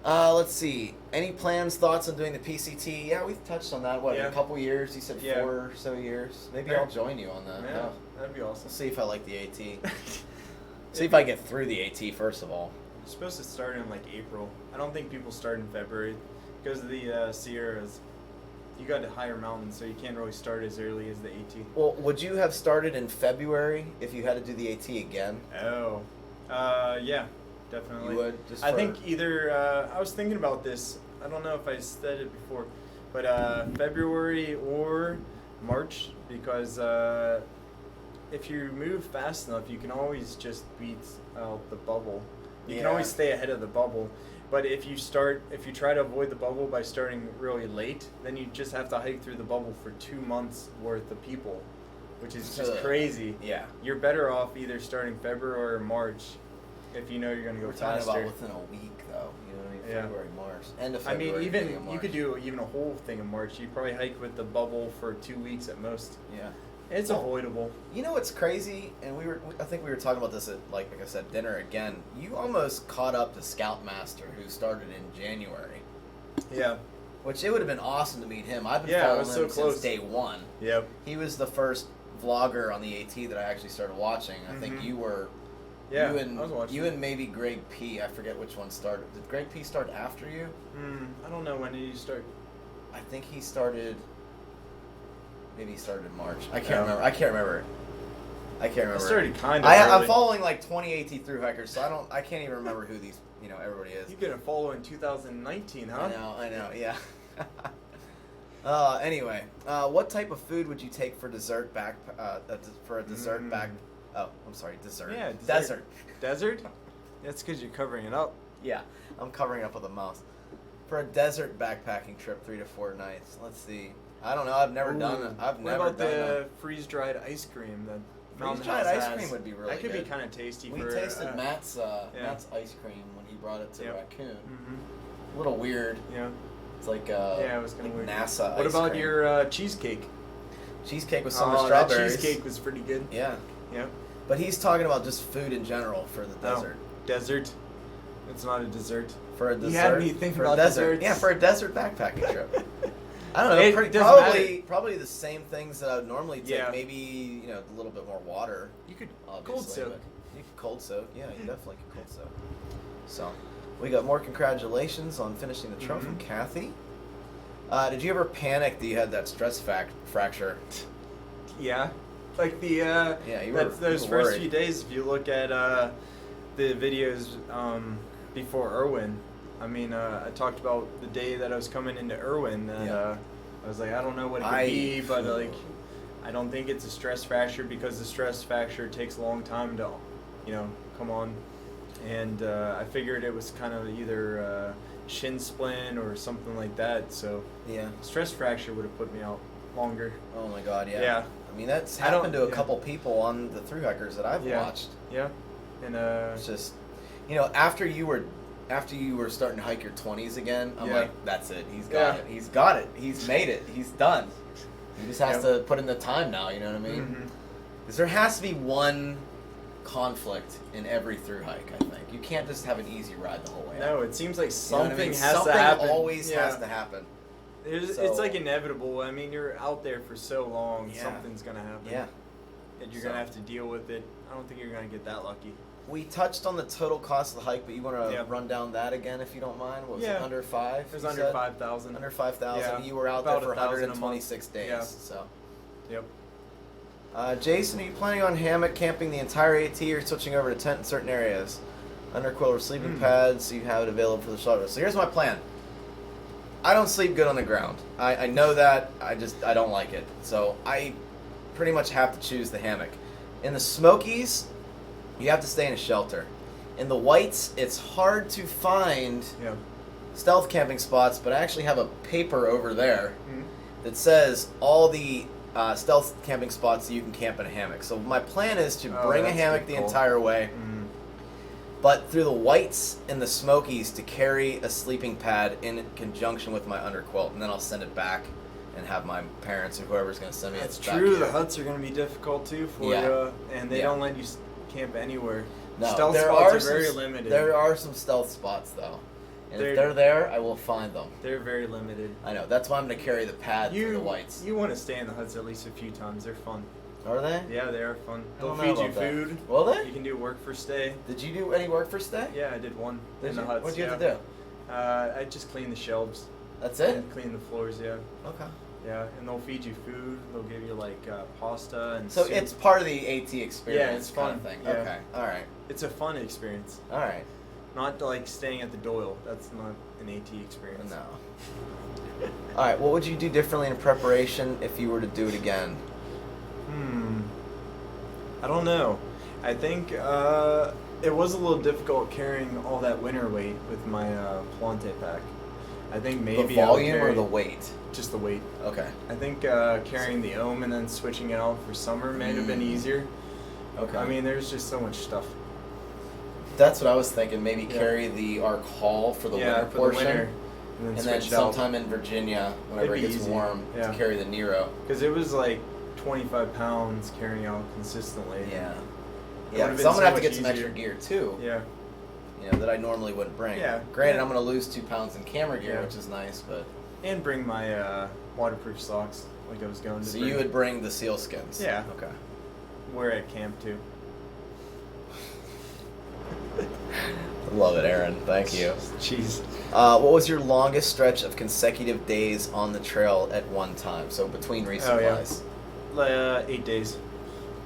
Let's see. Any plans, thoughts on doing the PCT? Yeah, we've touched on that. What, in a couple years? You said 4 or so years. Maybe I'll join you on that. Yeah, that'd be awesome. We'll see if I like the AT. See if I get through the AT first of all. It's supposed to start in like April. I don't think people start in February because of the Sierras. You got to higher mountains, so you can't really start as early as the AT. Well, would you have started in February if you had to do the AT again? Oh, yeah, definitely. You would? Just I think either, I was thinking about this. I don't know if I said it before, but February or March, because if you move fast enough, you can always just beat out the bubble. You can always stay ahead of the bubble. But if you try to avoid the bubble by starting really late, then you just have to hike through the bubble for 2 months worth of people, which is just crazy. Yeah. You're better off either starting February or March if you know you're going to go We're faster. talking about within a week, though. You know what I mean? Yeah. February, March. End of I February. mean, beginning of even you March. could do even a whole thing in March. You'd probably hike with the bubble for 2 weeks at most. Yeah. It's avoidable. You know what's crazy? And I think we were talking about this at, like I said, dinner again. You almost caught up to Scoutmaster, who started in January. Yeah. Which it would have been awesome to meet him. I've been Yeah, it following was him so close. since day one. Yep. He was the first vlogger on the AT that I actually started watching. I think you were. Yeah, you and, I was watching. You and maybe Greg P. I forget which one started. Did Greg P. start after you? I don't know. When did you start? I think he started. Maybe he started in March. I can't remember. I can't remember. I started kind of I'm following like 20 AT through hikers, so I can't even remember who these, everybody is. You didn't follow in 2019, huh? I know, yeah. Anyway, what type of food would you take for dessert back, for a dessert back, oh, I'm sorry, dessert. Yeah, Desert. Desert? That's because you're covering it up. Yeah, I'm covering up with a mouse. For a desert backpacking trip, 3 to 4 nights. Let's see. I don't know. I've never done it. What about the freeze-dried ice cream? Freeze-dried ice cream would be really good. That could good. be kind of tasty. We tasted Matt's ice cream when he brought it to Raccoon. A little weird. Yeah. It's like it was kind of weird. NASA. What ice about cream. your cheesecake? Cheesecake with summer strawberries. That cheesecake was pretty good. Yeah. Yeah. But he's talking about just food in general for the desert. Desert. It's not a dessert. For a dessert. You had me think for about a desert. desserts. Yeah, for a desert backpacking trip. I don't know. Probably the same things that I would normally take. Yeah. Maybe a little bit more water. You could obviously, cold soak. You could cold soak. Yeah, you definitely could cold soak. So, we got more congratulations on finishing the trail from Kathy. Did you ever panic that you had that stress fracture? Yeah, like those first few days. If you look at the videos before Irwin. I mean, I talked about the day that I was coming into Irwin, and I was like, I don't know what it could be, but I don't think it's a stress fracture because the stress fracture takes a long time to, come on, and I figured it was kind of either shin splint or something like that. So stress fracture would have put me out longer. Oh my God, yeah. Yeah. I mean, that's happened to a couple people on the Thru-hikers that I've watched. Yeah. And it's just, after you were starting to hike your 20s again, I'm like, that's it. He's got it. He's got it. He's made it. He's done. He just has to put in the time now, you know what I mean? Because there has to be one conflict in every through hike, I think. You can't just have an easy ride the whole way out. No, it seems like something has something to happen. Something always has to happen. It's like inevitable. I mean, you're out there for so long, Yeah. something's going to happen. Yeah. And you're going to have to deal with it. I don't think you're going to get that lucky. We touched on the total cost of the hike, but you want to run down that again if you don't mind? What was it, under 5? It was under 5,000. Under 5,000. Yeah. You were out About there for 1,026 days. Yeah. So. Yep. Jason, are you planning on hammock camping the entire AT or switching over to tent in certain areas? Underquilt or sleeping pads, so you have it available for the shelter. So here's my plan. I don't sleep good on the ground. I know that. I don't like it. So I pretty much have to choose the hammock. In the Smokies, you have to stay in a shelter. In the Whites, it's hard to find stealth camping spots, but I actually have a paper over there that says all the stealth camping spots that you can camp in a hammock. So my plan is to bring a hammock the entire way, but through the Whites and the Smokies to carry a sleeping pad in conjunction with my underquilt, and then I'll send it back and have my parents or whoever's going to send me. That's back true. here. The huts are going to be difficult too for you, and they don't let you camp anywhere. No, stealth there spots are are very some, limited. There are some stealth spots though, and if they're there, I will find them. They're very limited. I know. That's why I'm going to carry the pad for the whites. You want to stay in the huts at least a few times. They're fun. Are they? Yeah, they are fun. They'll I feed don't know you about that. food. Will they? You can do work for stay. Did you do any work for stay? Yeah, I did one in the huts. What'd you have to do? I just clean the shelves. That's it? And clean the floors, yeah. Okay. Yeah, and they'll feed you food. They'll give you like pasta and So soup. it's part of the AT experience. Yeah, it's fun. Kind of thing. Yeah. Okay. All right. It's a fun experience. All right. Not like staying at the Doyle. That's not an AT experience. No. All right. What would you do differently in preparation if you were to do it again? I don't know. I think it was a little difficult carrying all that winter weight with my Plante pack. I think maybe the I would volume carry or the weight? just the weight. Okay. I think carrying the ohm and then switching it out for summer may have been easier. Okay. I mean, there's just so much stuff. That's what I was thinking. Maybe carry the Arc Haul for the winter for portion, the winter, and and then then switch it out. sometime in Virginia, whenever it It'd be gets easy. warm, Yeah. to carry the Nero. Because it was like 25 pounds carrying out consistently. Yeah. It Yeah, would've because been I'm gonna so have to much get some easier. extra gear too. Yeah. You know, that I normally wouldn't bring. Yeah. Granted, Yeah. I'm gonna lose 2 pounds in camera gear, Yeah. which is nice, but. And bring my waterproof socks like I was going to So bring. you would bring the sealskins. Yeah. Okay. Wear at camp too. Love it, Aaron. Thank you. Jeez. What was your longest stretch of consecutive days on the trail at one time? So between resupplies. 8 days.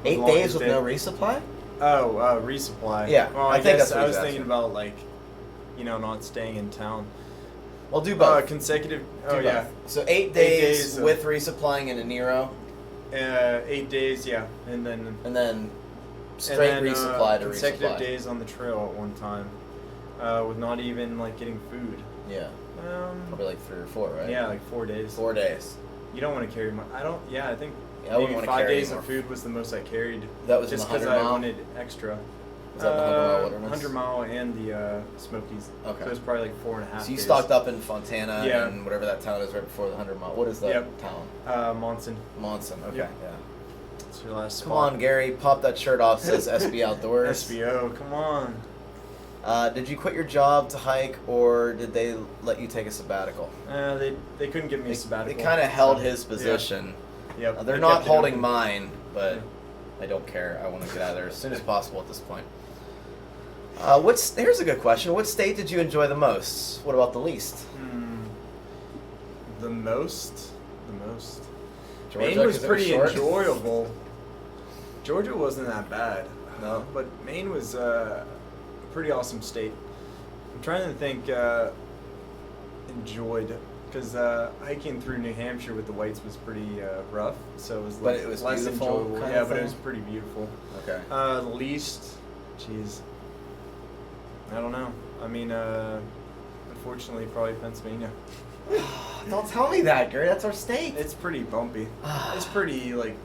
8 days with no resupply? Oh, resupply. Yeah, Well, I I think guess that's what I he's was thinking asking. about like, not staying in town. Well, do both. Consecutive. Do Oh yeah. both. So 8 days, days with resupplying in a Nero, 8 days. Yeah, and then straight and then, resupply to consecutive resupply. days on the trail at one time, with not even like getting food. Yeah. Probably like 3 or 4, right? Yeah, like 4 days. 4 days. You don't want to carry much. I think Yeah, I wouldn't maybe wanna 5 carry days more. of food was the most I carried. That was in just the 100 I mile? wanted extra. Was that the 100 mile wilderness? 100 mile and the Smokies. Okay. So it was probably like 4.5 So you days. stocked up in Fontana Yeah. and whatever that town is right before the 100 mile. What is that town? Monson. Monson. Okay. Yep. Yeah. That's your last Come spot. on, Gary. Pop that shirt off. It says SB Outdoors. SBO, come on. Did you quit your job to hike, or did they let you take a sabbatical? They couldn't give me a sabbatical. They kind of held his position. Yeah. Yep. They're They not kept it holding open. mine, but Yeah. I don't care. I want to get out of there as soon as possible at this point. Here's a good question. What state did you enjoy the most? What about the least? The most. Georgia, Maine was 'cause it was pretty short? enjoyable. Georgia wasn't that bad. No. But Maine was a pretty awesome state. I'm trying to think enjoyed, because hiking through New Hampshire with the whites was pretty rough, so it was But it was less beautiful enjoyable. kind Yeah, of but it thing? was pretty beautiful. Okay. The least, jeez, I don't know. I mean, unfortunately, probably Pennsylvania. Don't tell me that, Gary. That's our state. It's pretty bumpy. It's pretty like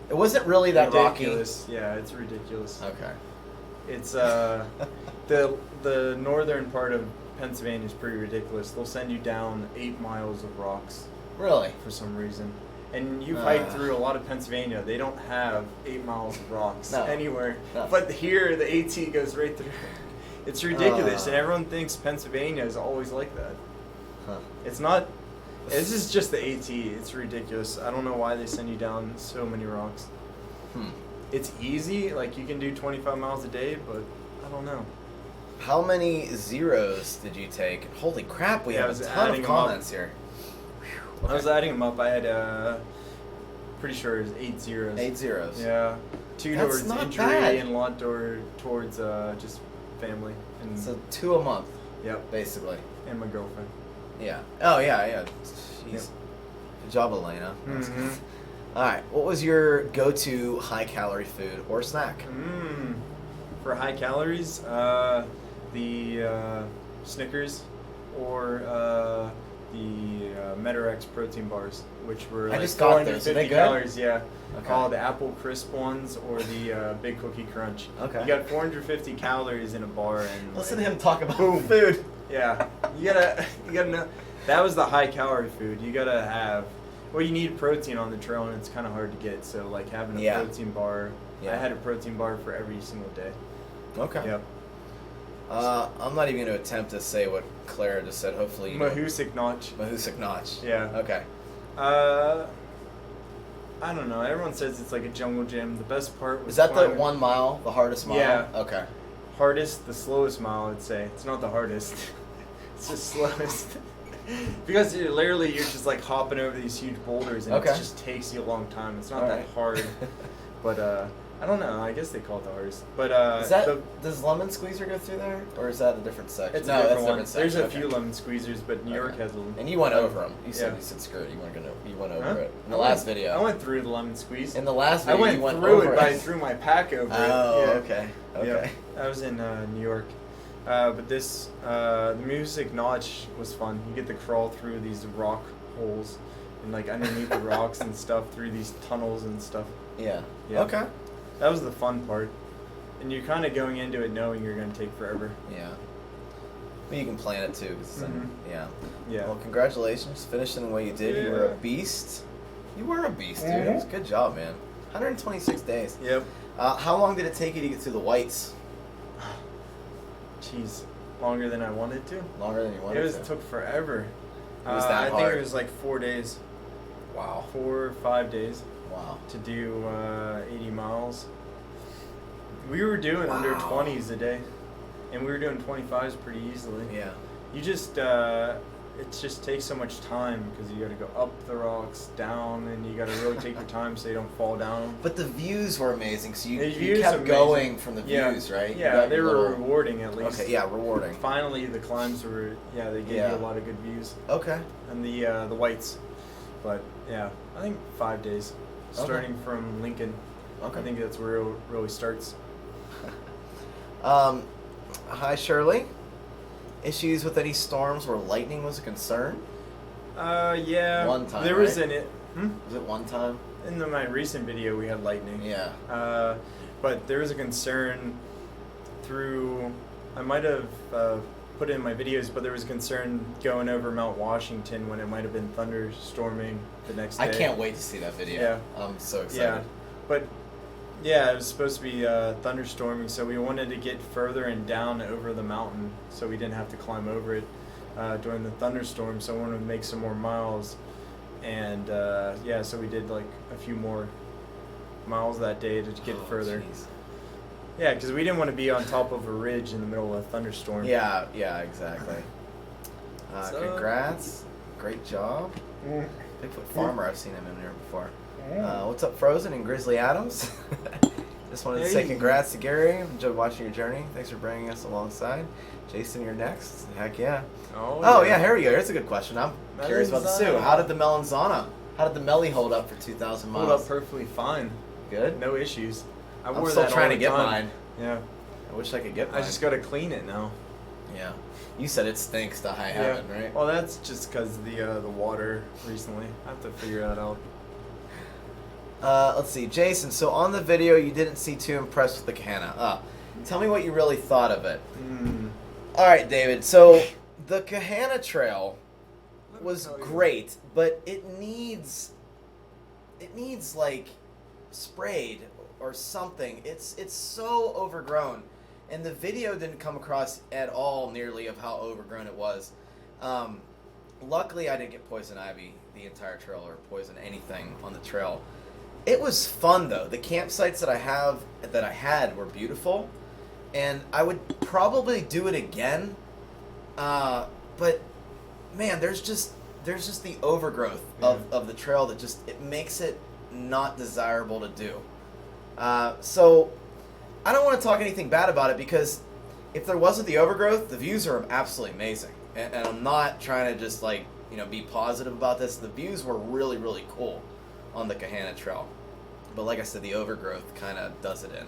It wasn't really that ridiculous. Yeah, it's ridiculous. rocky. Okay. It's the northern part of Pennsylvania is pretty ridiculous. They'll send you down 8 miles of rocks Really? for some reason. And you've hiked through a lot of Pennsylvania. They don't have 8 miles of rocks No. anywhere. No. But here, the AT goes right through. It's ridiculous, and everyone thinks Pennsylvania is always like that. Huh. It's not. This is just the AT. It's ridiculous. I don't know why they send you down so many rocks. It's easy. Like, you can do 25 miles a day, but I don't know. How many zeros did you take? Holy crap, we Yeah, I have was a ton adding of them up. comments here. I was adding them up. I had, pretty sure it was 8 zeros. 8 zeros. Yeah. 2 That's towards not injury bad. and a lot towards just family. And, So 2 a month, yep. basically. And my girlfriend. Yeah. Oh, yeah. Jeez. Good job, Elena. Mm-hmm. All right. What was your go-to high-calorie food or snack? For high calories, the Snickers or the Metarex protein bars, which were I like just got those. Are 450 they good? calories. Yeah. Okay. The Apple Crisp ones or the Big Cookie Crunch. Okay. You got 450 calories in a bar, and Listen like, to him talk about boom. food. Yeah, you gotta know. That was the high calorie food. You gotta have well, you need protein on the trail, and it's kind of hard to get. So like having a protein bar, I had a protein bar for every single day. Okay. Yep. I'm not even going to attempt to say what Clara just said. Hopefully you know. Mahusik Notch. Mahusik Notch. Yeah. Okay. I don't know. Everyone says it's like a jungle gym. The best part was Is that climbing. the 1 mile, the hardest mile? Yeah. Okay. Hardest, the slowest mile, I'd say. It's not the hardest. It's just slowest. Because literally you're just like hopping over these huge boulders, and it just takes you a long time. It's not that hard. But I don't know. I guess they call it the hardest. But does Lemon Squeezer go through there, or is that a different section? It's a different one. There's a few lemon squeezers, but New York has a. And you went over them. You said screw it. You went over it in the last video. I went through the lemon squeeze. In the last video, I went through it, but I threw my pack over it. Oh, okay. Yeah. I was in New York. But this, the Music Notch was fun. You get to crawl through these rock holes and like underneath the rocks and stuff through these tunnels and stuff. Yeah. Okay. That was the fun part. And you're kind of going into it knowing you're going to take forever. Yeah. But you can plan it too. Yeah. Yeah. Well, congratulations. Finishing the way you did. Yeah. You were a beast. You were a beast, dude. It was a good job, man. 126 days. Yep. How long did it take you to get through the whites? Jeez. Longer than I wanted to. Longer than you wanted to? It took forever. It was that hard? I think it was like 4 days. Wow. 4 or 5 days. Wow. To do 80 miles. We were doing under 20s a day. And we were doing 25s pretty easily. Yeah. You just, it just takes so much time because you got to go up the rocks, down, and you got to really take your time so you don't fall down. But the views were amazing, so you kept going from the views, right? Yeah, they were rewarding at least. Okay, yeah, rewarding. Finally, the climbs were, they gave you a lot of good views. Okay. And the whites. But, yeah, I think 5 days. Starting from Lincoln. Okay. I think that's where it really starts. Hi, Shirley. Issues with any storms where lightning was a concern? Yeah. One time, there was right? Was it one time? In my recent video, we had lightning. Yeah. But there was a concern through. I might have put it in my videos, but there was a concern going over Mount Washington when it might have been thunderstorming the next day. I can't wait to see that video. Yeah. I'm so excited. Yeah. But. Yeah, it was supposed to be thunderstorming, so we wanted to get further and down over the mountain so we didn't have to climb over it during the thunderstorm, so I wanted to make some more miles. And, so we did, like, a few more miles that day to get further. Geez. Yeah, because we didn't want to be on top of a ridge in the middle of a thunderstorm. Yeah, exactly. Congrats. Great job. Bigfoot Farmer, I've seen him in there before. What's up, Frozen and Grizzly Adams? Just wanted to say congrats to Gary. Enjoyed watching your journey. Thanks for bringing us alongside. Jason, you're next. Heck yeah. Oh yeah, here we go. Here's a good question. I'm curious about the Sioux. How did the Melanzana? How did the Melly hold up for 2,000 miles? Hold up perfectly fine. Good? No issues. I'm still trying to get mine. Yeah. I wish I could get mine. I just got to clean it now. Yeah. You said it stinks to high heaven, right? Well, that's just because the water recently. I have to figure that out. Let's see, Jason. So on the video, you didn't seem too impressed with the Kahana. Tell me what you really thought of it. All right, David. So the Kahana Trail was great, but it needs like sprayed or something. It's so overgrown, and the video didn't come across at all nearly of how overgrown it was. Luckily, I didn't get poison ivy the entire trail or poison anything on the trail. It was fun though. The campsites that I had were beautiful, and I would probably do it again. But man, there's just the overgrowth of the trail that just it makes it not desirable to do. So I don't want to talk anything bad about it because if there wasn't the overgrowth, the views are absolutely amazing. And I'm not trying to just be positive about this. The views were really, really cool on the Kahana Trail. But like I said, the overgrowth kind of does it in.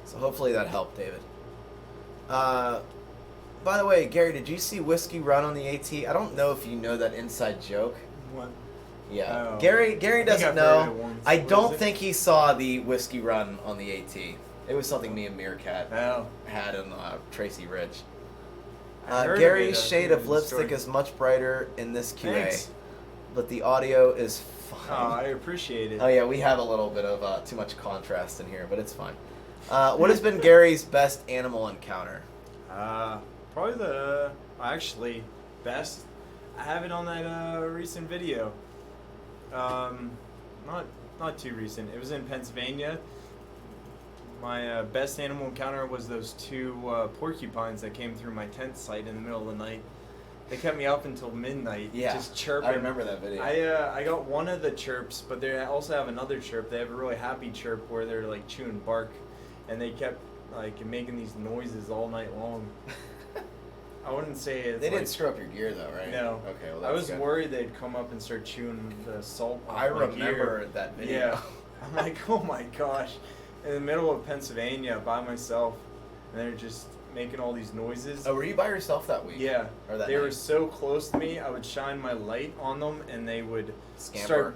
So hopefully that helped, David. By the way, Gary, did you see Whiskey Run on the AT? I don't know if you know that inside joke. What? Yeah. Oh. Gary doesn't know. I don't think he saw the Whiskey Run on the AT. It was something me and Meerkat had on Tracy Ridge. Gary's shade of lipstick is much brighter in this QA. Thanks. but the audio is fine. Oh, I appreciate it. Oh yeah, we have a little bit of too much contrast in here, but it's fine. What has been Gary's best animal encounter? Probably actually best. I have it on that recent video. Not too recent. It was in Pennsylvania. My best animal encounter was those two porcupines that came through my tent site in the middle of the night. They kept me up until midnight, just chirping. I remember that video. I got one of the chirps, but they also have another chirp. They have a really happy chirp where they're like chewing bark, and they kept like making these noises all night long. I wouldn't say it's They didn't screw up your gear though, right? No. Okay, well I was good. worried they'd come up and start chewing the salt off I my remember gear. that video. Yeah. I'm like, oh my gosh. In the middle of Pennsylvania by myself, and they're just making all these noises. Oh, were you by yourself that week? Yeah. Or that they night? were so close to me, I would shine my light on them and they would Scamper?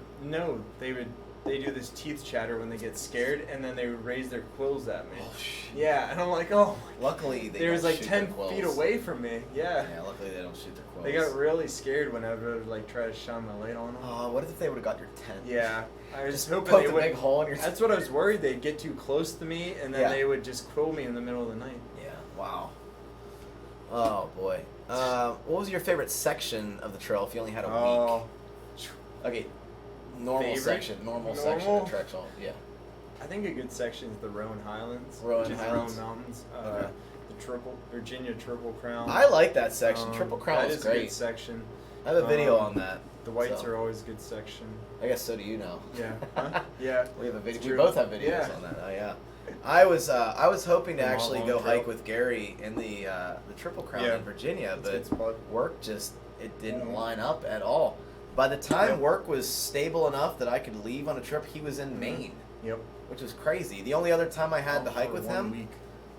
They do this teeth chatter when they get scared, and then they would raise their quills at me. Oh, shit. Yeah, and I'm like, oh. Luckily, they was don't like shoot 10 their quills. feet away from me. Yeah. Yeah, luckily they don't shoot their quills. They got really scared whenever I would like try to shine my light on them. Oh, what if they would have got your tent? Yeah, I was Just hoping poked they a would. big hole in your That's what I was worried they'd get too close to me, and then Yeah. they would just quill me in the middle of the night. Yeah. Wow. Oh boy. What was your favorite section of the trail if you only had a week? Okay. Normal section of the trail. Yeah. I think a good section is the Rowan Highlands. Rowan which is Highlands. Rowan Mountains. Okay. The Virginia Triple Crown. I like that section. Triple Crown that is is great. a good section. I have a video on that. The whites so. are always a good section. I guess so do you now. Yeah. Huh? Yeah. We have a video. It's We true. both have videos Yeah. on that. Oh yeah. I was hoping to The actually long go trail. hike with Gary in the Triple Crown Yeah. in Virginia, It's a good but spot. work just didn't Mhm. line up at all. By the time Yeah. work was stable enough that I could leave on a trip, he was in Mhm. Maine, Yep. which was crazy. The only other time I had to hike For with 1 him week.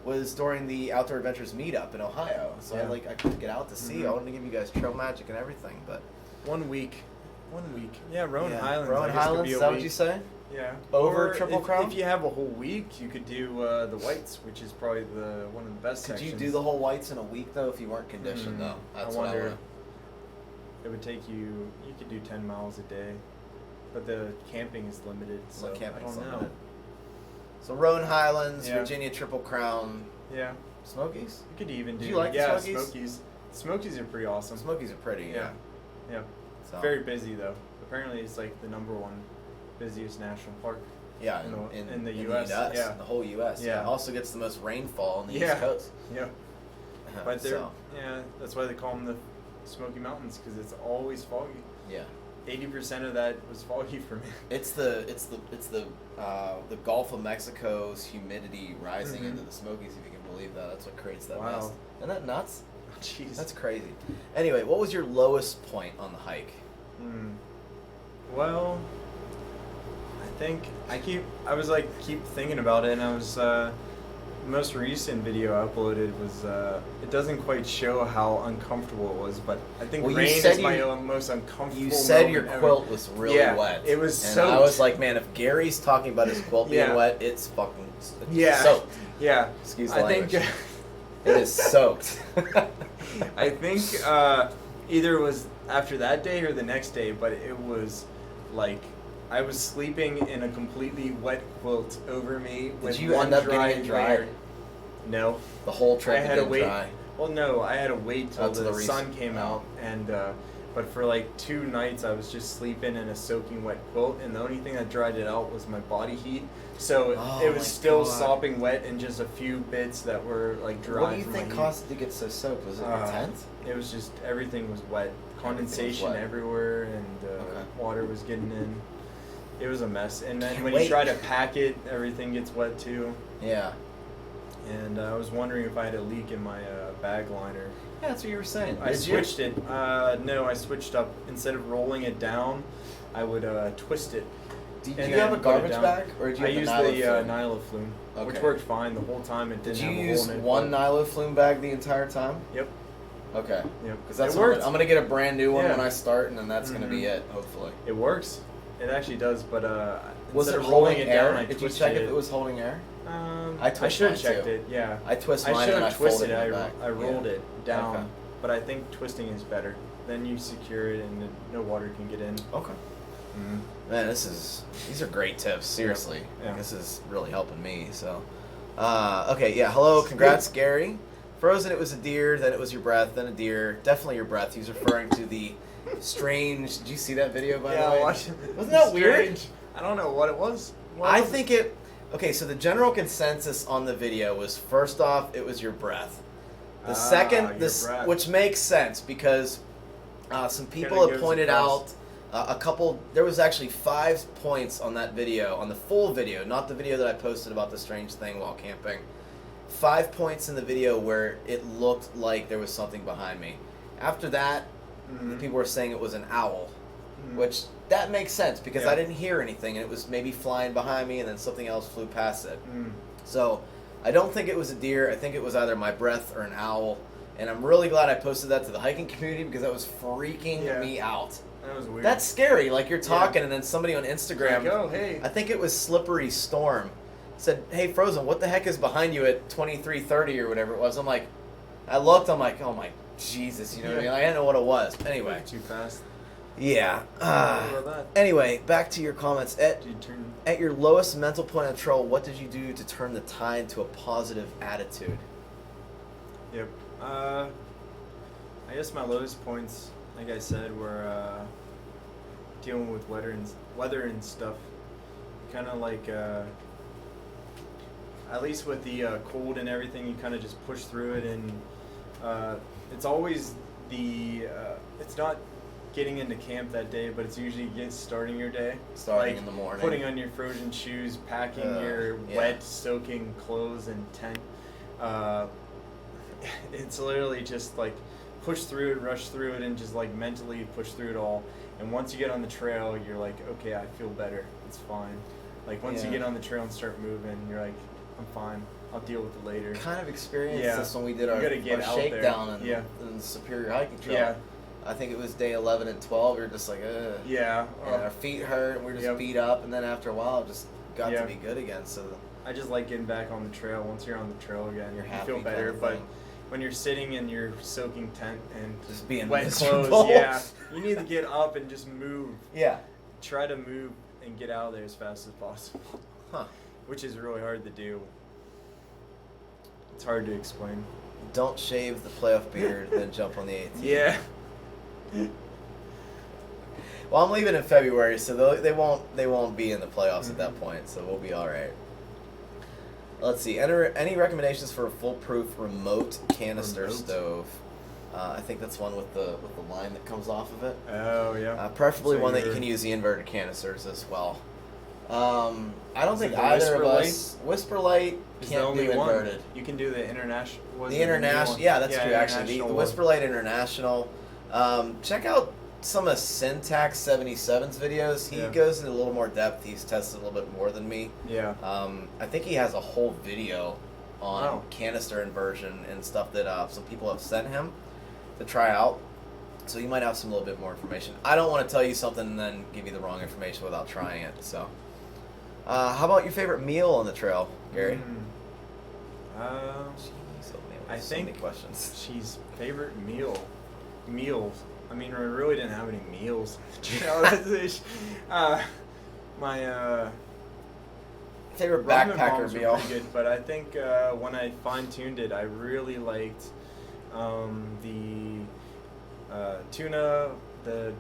was during the Outdoor Adventures meetup in Ohio. So Yeah. I couldn't get out to see. Mhm. I wanted to give you guys trail magic and everything, but 1 week. 1 week. Yeah, Rowan yeah. Highlands. Rowan I guess, could Highlands, be a is that what week. you say? Yeah. Over Or Triple if, Crown? If you have a whole week, you could do the whites, which is probably one of the best Could sections. you do the whole whites in a week though if you weren't conditioned though? That's I what wonder. wanna- It would take you. You could do 10 miles a day, but the camping is limited. So Well, camping's I don't know. limited. So Rowan Highlands, Yeah. Virginia Triple Crown, Yeah, Smokies. you could even do. Do you like the yeah, Smokies? Smokies. Smokies are pretty awesome. Smokies are pretty. Yeah. Yeah. So, Very busy though. Apparently, it's like the number 1 busiest national park. yeah, in the US, yeah. the whole U.S. Yeah. Yeah. It also gets the most rainfall on the Yeah. East Coast. Yeah. But they're so, that's why they call them the Smoky Mountains, because it's always foggy. yeah. 80% of that was foggy for me. It's the Gulf of Mexico's humidity rising Mhm. into the Smokies, if you can believe that. That's what creates that Wow. mist. Isn't that nuts? Jeez. That's crazy. Anyway, what was your lowest point on the hike? Well, I think I was like keep thinking about it, and I was the most recent video I uploaded was it doesn't quite show how uncomfortable it was, but I think Well, you rain said is my you- most uncomfortable. You said your moment quilt ever. was really Yeah, wet. it was and soaked. I was like, man, if Gary's talking about his quilt being Yeah. wet, it's fucking Yeah. soaked. Yeah. Excuse the I language. think It is soaked. I think either it was after that day or the next day, but it was like I was sleeping in a completely wet quilt over me with you one end up dry getting it dry? layer. No. The whole I trip had to to wait. dry. Well, no, I had to wait till till the the sun came out, and but for like 2 nights I was just sleeping in a soaking wet quilt, and the only thing that dried it out was my body heat. So Oh it my was still God. sopping wet, and just a few bits that were like dry. What do you from think my heat. caused it to get so soaked? Was it your tent? It was just everything was wet, condensation wet. everywhere, and Okay. water was getting in. It was a mess, and then Can't when wait. you try to pack it, everything gets wet too. Yeah. And I was wondering if I had a leak in my bag liner. Yeah, that's what you were saying. I Did you? switched it. No, I switched up. Instead of rolling it down, I would twist it. Did and you have a then put it garbage down. bag, or did you I have used the the Nylaflume, which Okay. worked fine the whole time. It Did didn't you have a use hole in it. one but- Nylaflume bag the entire time? Yep. Okay. Yep. Because that's it what worked. I'm gonna get a brand new one Yeah. when I start, and then that's gonna be Mhm. it, hopefully. It works. It actually does, but Was instead it of rolling holding it air? down, I Did you twisted check it. if it was holding air? I twist should mine, have checked too. it. Yeah. I twist I mine should and I have twisted folded it. it back. I rolled Yeah. it down. Okay. but I think twisting is better. Then you secure it and no water can get in. Okay. Man, these are great tips. Seriously, this is really helping me. So, okay, yeah. Hello, congrats, Gary. Frozen, it was a deer, then it was your breath, then a deer. Definitely your breath. He's referring to the strange. Did you see that video by the way? Yeah, I watched it. Wasn't that weird? I don't know what it was. I think it. Okay, so the general consensus on the video was, first off, it was your breath. The second, breath. Which makes sense because some people have pointed out a couple. There was actually 5 points on that video, on the full video, not the video that I posted about the strange thing while camping. 5 points in the video where it looked like there was something behind me. After that, the people were saying it was an owl, which that makes sense because I didn't hear anything and it was maybe flying behind me and then something else flew past it. So I don't think it was a deer. I think it was either my breath or an owl. And I'm really glad I posted that to the hiking community because that was freaking me out. That was weird. That's scary. Like you're talking and then somebody on Instagram, like, oh, hey. I think it was Slippery Storm, said, "Hey Frozen, what the heck is behind you at 23:30 or whatever it was?" I'm like, I looked, I'm like, oh my Jesus, you know what I mean? I didn't know what it was. Anyway. Too fast. Yeah. Anyway, back to your comments. At your lowest mental point of trail, what did you do to turn the tide to a positive attitude? Yep. I guess my lowest points, like I said, were dealing with weather and stuff. Kind of like, at least with the cold and everything, you kind of just push through it, and it's always it's not getting into camp that day, but it's usually starting your day. Starting in the morning. Putting on your frozen shoes, packing your wet, soaking clothes and tent. It's literally just like push through it, rush through it, and just like mentally push through it all. And once you get on the trail, you're like, okay, I feel better. It's fine. Like once you get on the trail and start moving, you're like, I'm fine. I'll deal with it later. Kind of experienced this when we did our shakedown in the Superior Hiking Trail. Yeah. I think it was day 11 and 12. We were just like, ugh. Yeah. And our feet hurt, and we were just beat up. And then after a while, it just got to be good again. So I just like getting back on the trail. Once you're on the trail again, you happy, feel better. kind of But when you're sitting in your soaking tent and just being wet miserable. clothes, you need to get up and just move. Yeah. Try to move and get out of there as fast as possible. Which is really hard to do. It's hard to explain. Don't shave the playoff beard, then jump on the 18th. Yeah. Well, I'm leaving in February, so they won't be in the playoffs at that point, so we'll be all right. Let's see. Any recommendations for a foolproof remote canister stove? I think that's one with the line that comes off of it. Oh yeah. Preferably one that you can use the inverted canisters as well. I don't think either of us. Whisper Light can't do inverted. You can do the international. The international, yeah, that's true. Actually, the Whisper Light International. Check out some of Syntax 77's videos. He goes into a little more depth. He's tested a little bit more than me. Yeah. I think he has a whole video on canister inversion and stuff that some people have sent him to try out. So you might have some little bit more information. I don't want to tell you something and then give you the wrong information without trying it. So, how about your favorite meal on the trail, Gary? I think many questions. She's favorite meals. I mean, we really didn't have any meals. My favorite backpacker meal. Pretty good, but I think when I fine-tuned it, I really liked the tuna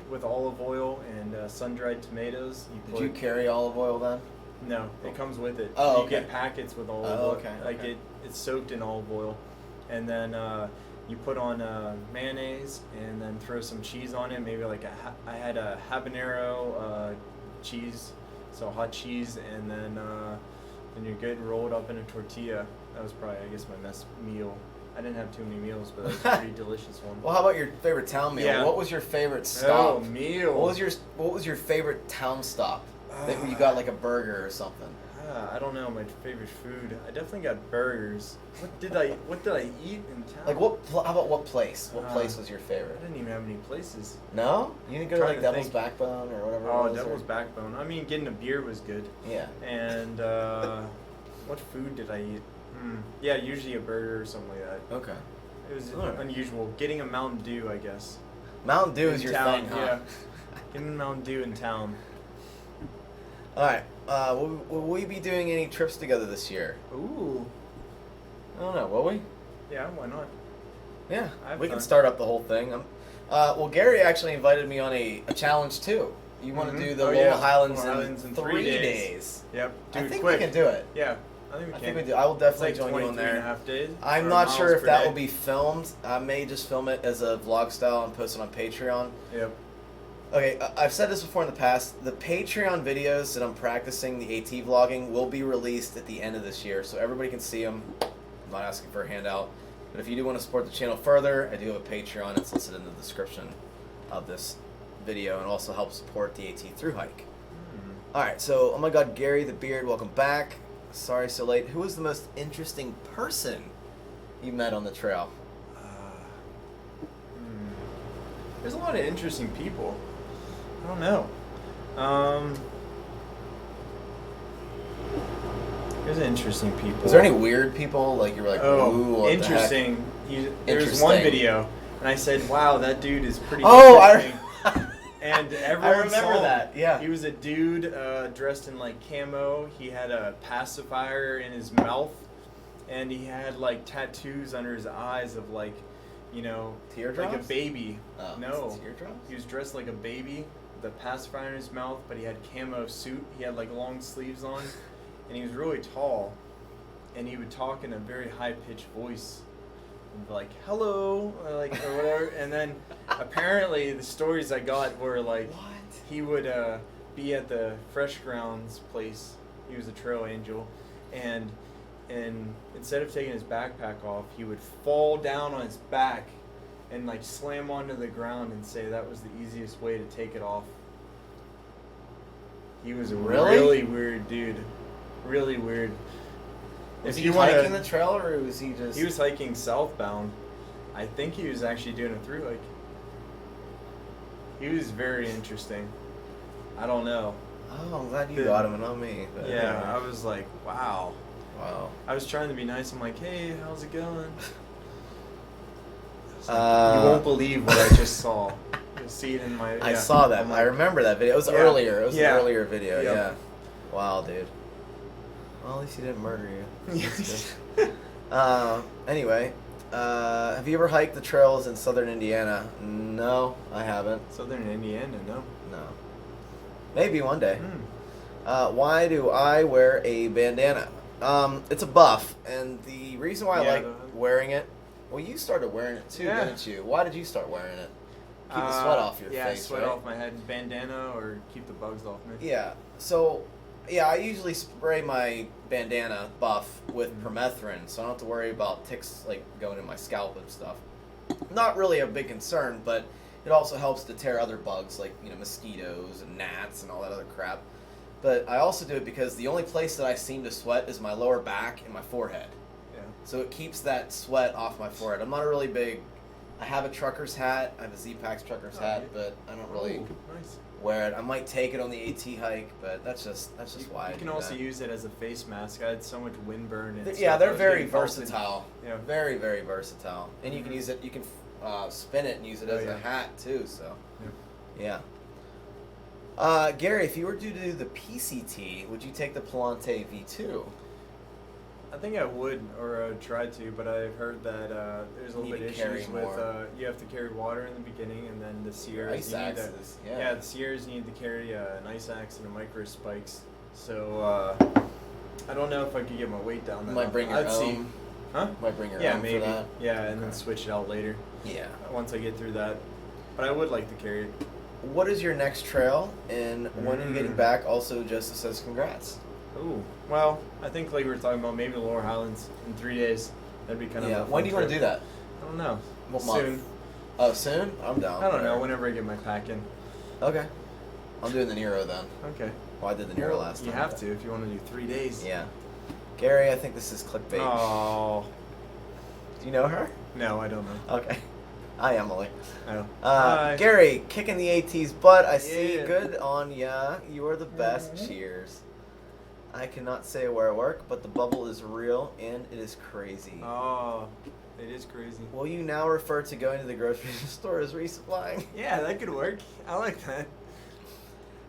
with olive oil and sun-dried tomatoes. Did you carry olive oil then? No, it comes with it. Oh, you okay. get packets with olive oil. Like it's soaked in olive oil, and then you put on mayonnaise and then throw some cheese on it. Maybe like I had a habanero cheese, so hot cheese, and then you're good. Roll it up in a tortilla. That was probably, I guess, my best meal. I didn't have too many meals, but that was a pretty delicious one. Well, how about your favorite town meal? Yeah. What was your favorite stop? Oh, meal. What was your favorite town stop? That you got like a burger or something. I don't know my favorite food. I definitely got burgers. What did I eat in town? Like how about what place? What place was your favorite? I didn't even have any places. No? You didn't go to like Devil's Backbone or whatever? Oh, Devil's Backbone. I mean, getting a beer was good. Yeah. And what food did I eat? Yeah, usually a burger or something like that. Okay. It was Alright. unusual. Getting a Mountain Dew, I guess. Mountain Dew In is your town, thing, huh? Yeah. Getting a Mountain Dew in town. All right. Will we be doing any trips together this year? Ooh. I don't know. Will we? Yeah, why not? Yeah. I've We can done. start up the whole thing. Well, Gary actually invited me on a challenge too. You want to do the Laurel Highlands, Laurel Highlands in in 3 days. Yep. Do I it think quick. we can do it. Yeah, I think we I can. think we do. I will definitely It's like join you on 23 and a there. half days. I'm or not miles sure if per that day. will be filmed. I may just film it as a vlog style and post it on Patreon. Yep. Okay, I've said this before in the past. The Patreon videos that I'm practicing the AT vlogging will be released at the end of this year, so everybody can see them. I'm not asking for a handout. But if you do want to support the channel further, I do have a Patreon. It's listed in the description of this video and also help support the AT Thru-hike. Alright, so, oh my god, Gary the Beard, welcome back. Sorry so late. Who was the most interesting person you met on the trail? There's a lot of interesting people. I don't know. There's interesting people. Was there any weird people? Like, you were like, ooh, what interesting. There was Interesting. one video, and I said, wow, that dude is pretty Oh, interesting. And everyone remember saw him. that, yeah. He was a dude dressed in like camo. He had a pacifier in his mouth, and he had like tattoos under his eyes of like, you know, Teardrops? like a baby. Oh, No, teardrops? he was dressed like a baby, with a pacifier in his mouth, but he had camo suit. He had like long sleeves on, and he was really tall, and he would talk in a very high pitched voice. And be like, hello, like, or whatever. And then apparently the stories I got were like, What? he would be at the Fresh Grounds place. He was a trail angel, and instead of taking his backpack off, he would fall down on his back and like slam onto the ground and say that was the easiest way to take it off. He was a really weird dude. Really weird. Was If he you wanna- hiking the trail, or was he just... He was hiking southbound. I think he was actually doing a thru hike. He was very interesting. I don't know. Oh, I'm glad you got him and not me. But Yeah, anyway. I was like, wow. Wow. I was trying to be nice. I'm like, hey, how's it going? You Uh, won't believe what I just saw. You'll see it in my. I yeah. saw that. I'm I like, remember that video. It was Yeah. earlier. It was Yeah. an earlier video. Yep. Yeah. Wow, dude. Well, at least he didn't murder you. Yes. Anyway, have you ever hiked the trails in southern Indiana? No, I haven't. Southern Indiana, no. No. Maybe one day. Hmm. Why do I wear a bandana? It's a buff, and the reason why I Yeah, like the- wearing it. Well, you started wearing it too, Yeah. didn't you? Why did you start wearing it? Keep the sweat off your yeah, face, sweat right? off my head. Bandana or keep the bugs off me. Yeah. So, yeah, I usually spray my bandana buff with permethrin, so I don't have to worry about ticks like going in my scalp and stuff. Not really a big concern, but it also helps deter other bugs like mosquitoes and gnats and all that other crap. But I also do it because the only place that I seem to sweat is my lower back and my forehead. Yeah. So it keeps that sweat off my forehead. I'm not a really big. I have a trucker's hat. I have a Z-Packs trucker's hat, but I don't really Ooh, nice. wear it. I might take it on the AT hike, but that's just why I You can do also that. use it as a face mask. I had so much windburn and Yeah, stuff. I they're was very getting pelted. versatile. Yeah. Very, very versatile. And you can use it. You can spin it and use it as yeah. a hat too. So, Yeah. yeah. Gary, if you were to do the PCT, would you take the Palante V2? I think I would, or I would try to, but I've heard that there's a little Need bit to carry issues with more. You have to carry water in the beginning, and then the Sierras. Ice you need axes, to, yeah. the Sierras you need to carry an ice axe and a micro spikes. So I don't know if I could get my weight down. You That might much. bring your I'd own. see. Huh? Might bring your Yeah, own maybe. for that. Yeah, and then Okay. switch it out later Yeah. once I get through that. But I would like to carry it. What is your next trail, and when are you getting back? Also, Justice says congrats. Ooh. Well, I think like we were talking about, maybe the Lower Highlands in 3 days. That'd be kind of Yeah. a fun When do you want to trip. do that? I don't know. What Soon. month? Oh, soon? I'm down. I don't know. Whenever I get my pack in. Okay. I'm doing the Nero then. Okay. Well, I did the Nero last time. You have but- to if you want to do 3 days. Yeah. Gary, I think this is clickbait. Oh. Do you know her? No, I don't know. Okay. Hi, Emily. Oh. Hi. Gary, kicking the AT's butt. I see. Yeah. Good on ya. You are the best. Cheers. I cannot say where I work, but the bubble is real and it is crazy. Oh. It is crazy. Will you now refer to going to the grocery store as resupplying? Yeah, that could work. I like that.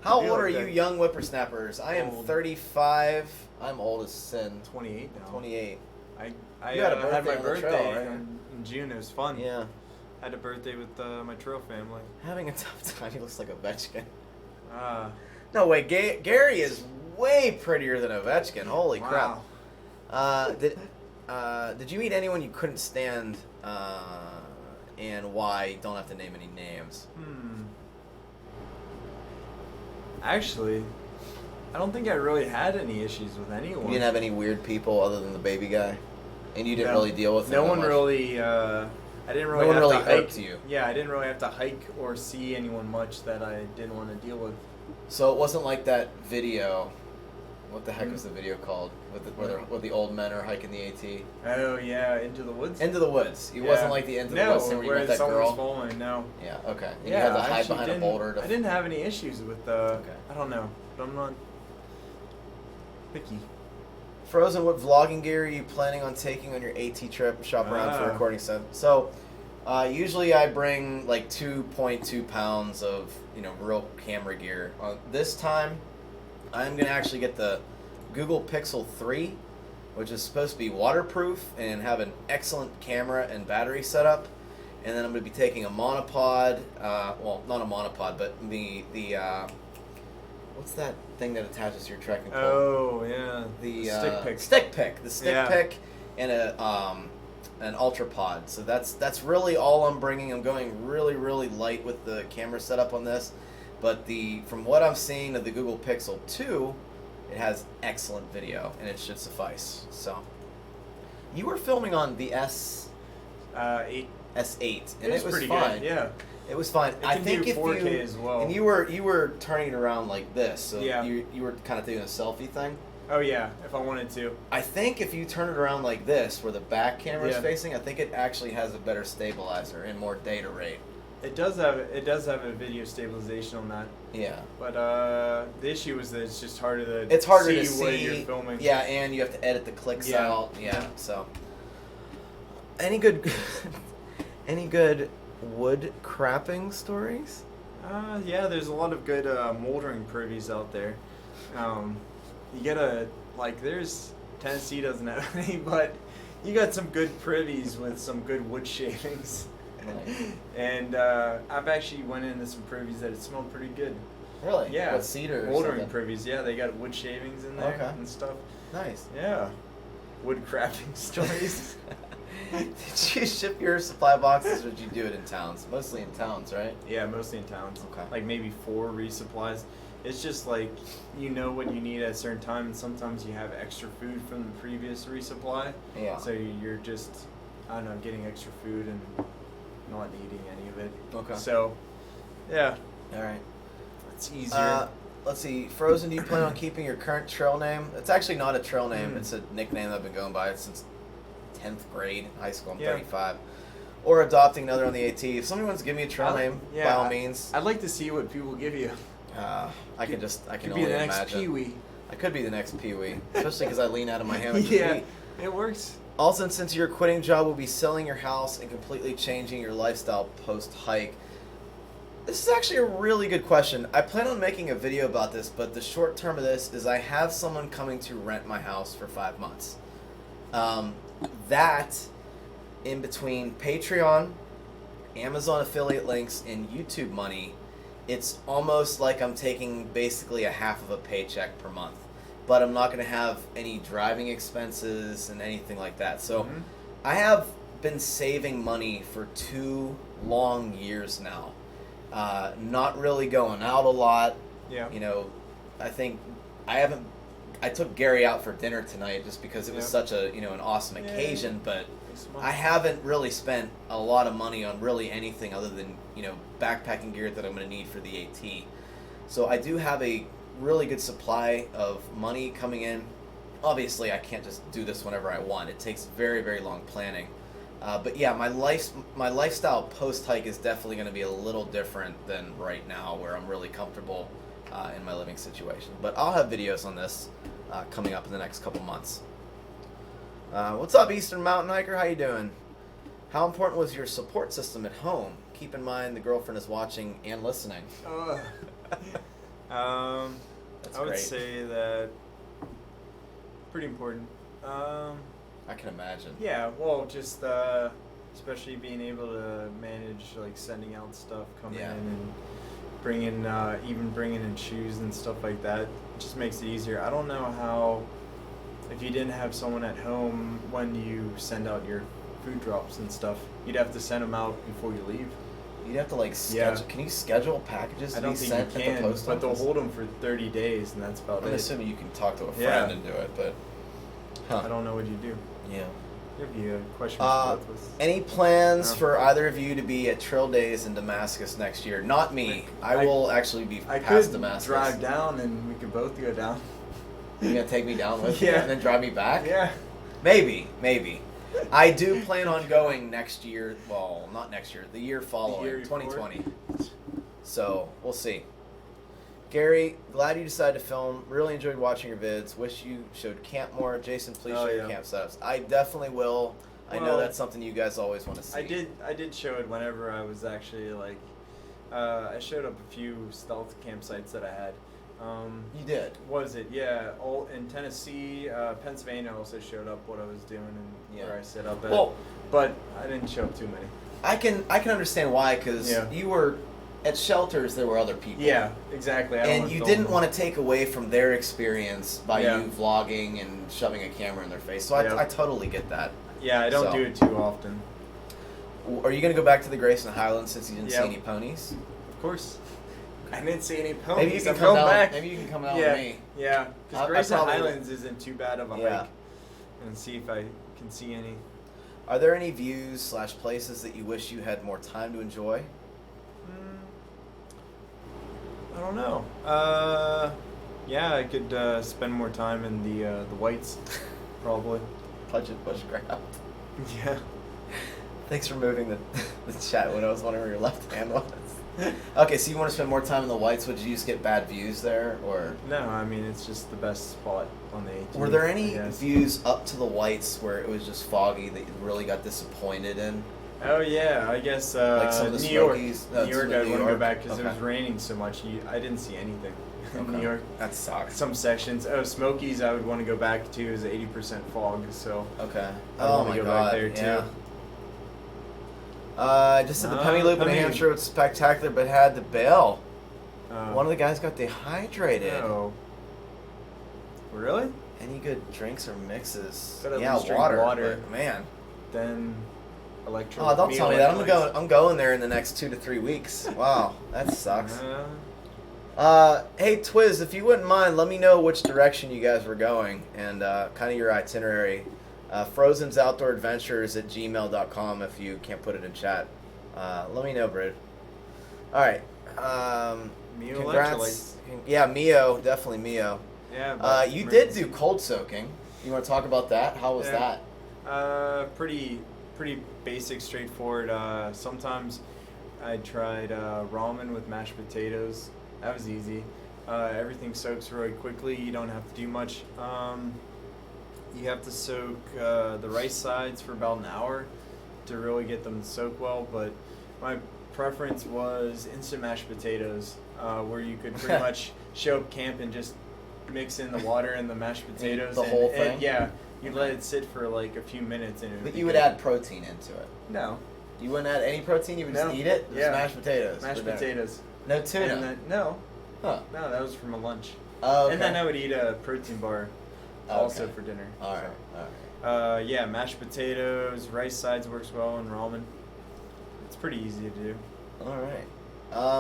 How I do old like are that. you young whippersnappers? I am Old. 35. I'm old as sin. 28 now. 28. I You had a had my birthday on the birthday trail, right? in June. It was fun. Yeah. I had a birthday with my trail family. Having a tough time. He looks like Ovechkin. Ah, No way. Gary is way prettier than Ovechkin. Holy wow. crap. Did you meet anyone you couldn't stand, and why? Don't have to name any names. Actually, I don't think I really had any issues with anyone. You didn't have any weird people other than the baby guy, and you didn't No. really deal with. No him one much? really. I didn't really. No one have really to hike. irked you. Yeah, I didn't really have to hike or see anyone much that I didn't want to deal with. So it wasn't like that video. What the heck was the video called? Where the old men are hiking the AT. Oh yeah, Into the Woods. Into the Woods. It Yeah. wasn't like the Into the Woods thing where you met that someone's girl. falling. No. Yeah. Okay. And Yeah, you had to I hide actually behind a didn't- boulder. I didn't have any issues with Okay. I don't know, but I'm not picky. Frozen, what vlogging gear are you planning on taking on your AT trip? Shop around for Ah. recording stuff. So, usually I bring like 2.2 pounds of real camera gear. This time, I'm gonna actually get the Google Pixel 3, which is supposed to be waterproof and have an excellent camera and battery setup. And then I'm gonna be taking a monopod. Well, not a monopod, but the what's that thing that attaches to your trekking pole? Oh yeah, The stick pick. the stick Yeah. pick, and an ultra pod. So that's really all I'm bringing. I'm going really light with the camera setup on this, but from what I'm seeing of the Google Pixel 2, it has excellent video and it should suffice. So you were filming on the S8. S8 and It was it was pretty fine. good. Yeah. It was fine. It I can think do if 4K you as well. and you were turning it around like this, so Yeah. you were kind of doing a selfie thing. Oh yeah, if I wanted to. I think if you turn it around like this, where the back camera is Yeah. facing, I think it actually has a better stabilizer and more data rate. It does have a video stabilization on that, Yeah. but the issue is that it's just harder to It's harder see to see. what you're filming. Yeah, and you have to edit the clicks Yeah. out. Yeah. Yeah. So, any good wood crapping stories? Yeah, there's a lot of good moldering privies out there. You gotta, Tennessee doesn't have any, but you got some good privies with some good wood shavings. Nice. And I've actually went into some privies that it smelled pretty good. Really? Yeah. What, cedar or Moldering something? privies, yeah, they got wood shavings in there Okay. and stuff. Nice. Yeah. Wood crafting stories. Did you ship your supply boxes, or did you do it in towns? Mostly in towns, right? Yeah, mostly in towns. Okay. Like maybe 4 resupplies. It's just like you know what you need at a certain time, and sometimes you have extra food from the previous resupply. Yeah. So you're just, I don't know, getting extra food and not eating any of it. Okay. So, yeah, All right. it's easier. Let's see. Frozen, do you plan on keeping your current trail name? It's actually not a trail name. Mm. It's a nickname that I've been going by since 10th grade, high school. I'm Yeah. 35. Or adopting another on the AT. If somebody wants to give me a trail name, by all means. I'd like to see what people give you. I can Could only be the next imagine. Pee-wee. I could be the next Pee-wee, especially because I lean out of my hammock. to Yeah, eat. it works. Also, since your quitting job will be selling your house and completely changing your lifestyle post-hike, this is actually a really good question. I plan on making a video about this, but the short term of this is I have someone coming to rent my house for 5 months. That, in between Patreon, Amazon affiliate links, and YouTube money, it's almost like I'm taking basically a half of a paycheck per month. But I'm not going to have any driving expenses and anything like that. So I have been saving money for 2 long years now. Not really going out a lot. Yeah. You know, I think I took Gary out for dinner tonight just because it was such a, an awesome occasion, but I haven't really spent a lot of money on really anything other than, backpacking gear that I'm going to need for the AT. So I do have a really good supply of money coming in. Obviously, I can't just do this whenever I want. It takes very, very long planning. But yeah, my lifestyle post-hike is definitely going to be a little different than right now, where I'm really comfortable in my living situation. But I'll have videos on this coming up in the next couple months. What's up, Eastern Mountain Hiker? How you doing? How important was your support system at home? Keep in mind the girlfriend is watching and listening. I would great. say that pretty important. I can imagine. Yeah, well, just especially being able to manage like sending out stuff, coming in and bringing in shoes and stuff like that. It just makes it easier. I don't know how, if you didn't have someone at home when you send out your food drops and stuff, you'd have to send them out before you leave. You'd have to like schedule. Yeah. Can you schedule packages to be sent at the post office? But they'll hold them for 30 days, and that's about it. I'm assuming you can talk to a friend and do it, but I don't know what you do. Yeah. Give you a question for both of us. Any plans for either of you to be at Trail Days in Damascus next year? Not me. I will actually be past Damascus. I could drive down, and we could both go down. You gonna take me down with you and then drive me back? Yeah. Maybe. I do plan on going next year. Well, not next year. The year following, 2020. So we'll see. Gary, glad you decided to film. Really enjoyed watching your vids. Wish you showed camp more. Jason, please show your camp setups. I definitely will. I know that's something you guys always want to see. I did show it whenever I was actually like, I showed up a few stealth campsites that I had. You did? Was it? Yeah. All in Tennessee, Pennsylvania. I also showed up what I was doing and where I set up at. Well, but I didn't show up too many. I can understand why, because you were at shelters. There were other people. Yeah, exactly. And you didn't want to take away from their experience by you vlogging and shoving a camera in their face. So I totally get that. Yeah, I don't do it too often. Are you going to go back to the Grayson Highlands since you didn't see any ponies? Of course. I didn't see any ponies. Maybe you can come back. Maybe you can come out with me. Yeah, because Grayson Highlands isn't too bad of a hike. And see if I can see any. Are there any views / places that you wish you had more time to enjoy? I don't know. Yeah, I could spend more time in the whites, probably. Budget bushcraft. Yeah. Thanks for moving the chat when I was wondering where your left hand was. Okay, so you want to spend more time in the whites? Would you just get bad views there, or? No, I mean it's just the best spot on the 18th. Were there any views up to the whites where it was just foggy that you really got disappointed in? Oh yeah, I guess like some of the New York. I'd want to go back because it was raining so much. I didn't see anything in New York. That sucks. Some sections. Oh, Smokies, I would want to go back to is 80% fog. So okay. I want to go back there too. Just said the Pemmy Loop in New Hampshire was spectacular, but had to bail. One of the guys got dehydrated. Oh. Really? Any good drinks or mixes? Yeah, water. But, man. Then electrolyte. Oh, don't tell me that. I'm going there in the next 2 to 3 weeks. Wow, that sucks. Hey Twiz, if you wouldn't mind, let me know which direction you guys were going and kind of your itinerary. frozensoutdooradventures @gmail.com if you can't put it in chat. Let me know, Brid. Alright. Congrats. Yeah, Mio. Definitely Mio. Yeah. You did do cold soaking. You want to talk about that? How was that? Pretty basic, straightforward. Sometimes I tried ramen with mashed potatoes. That was easy. Everything soaks really quickly. You don't have to do much. You have to soak the rice sides for about an hour to really get them to soak well, but my preference was instant mashed potatoes, where you could pretty much show up camp and just mix in the water and the mashed potatoes. The whole thing? And, yeah, you let it sit for like a few minutes. But you would add protein into it? No. You wouldn't add any protein? You would just eat it? Just mashed potatoes? Mashed potatoes. No tuna? And then, no. Huh. No, that was from a lunch. Oh, okay. And then I would eat a protein bar also for dinner. All right. Yeah, mashed potatoes, rice sides works well, and ramen. It's pretty easy to do. All right.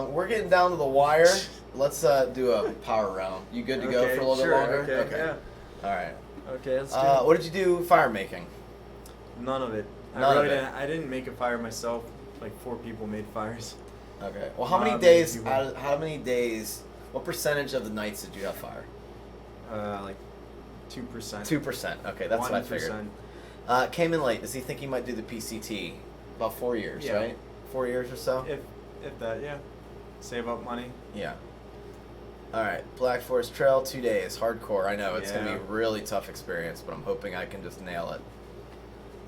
We're getting down to the wire. Let's do a power round. You good to go for a little bit longer? Okay. Yeah. All right. Okay, let's do it. What did you do fire making? None of it. I didn't make a fire myself. Like 4 people made fires. Okay. Well, how many days? What percentage of the nights did you have fire? Like 2%. 2%. Okay, that's 1%. What I figured. Came in late. Does he think he might do the PCT? About 4 years, right? 4 years or so? If that, yeah. Save up money. Yeah. All right. Black Forest Trail, 2 days. Hardcore. I know. It's going to be a really tough experience, but I'm hoping I can just nail it.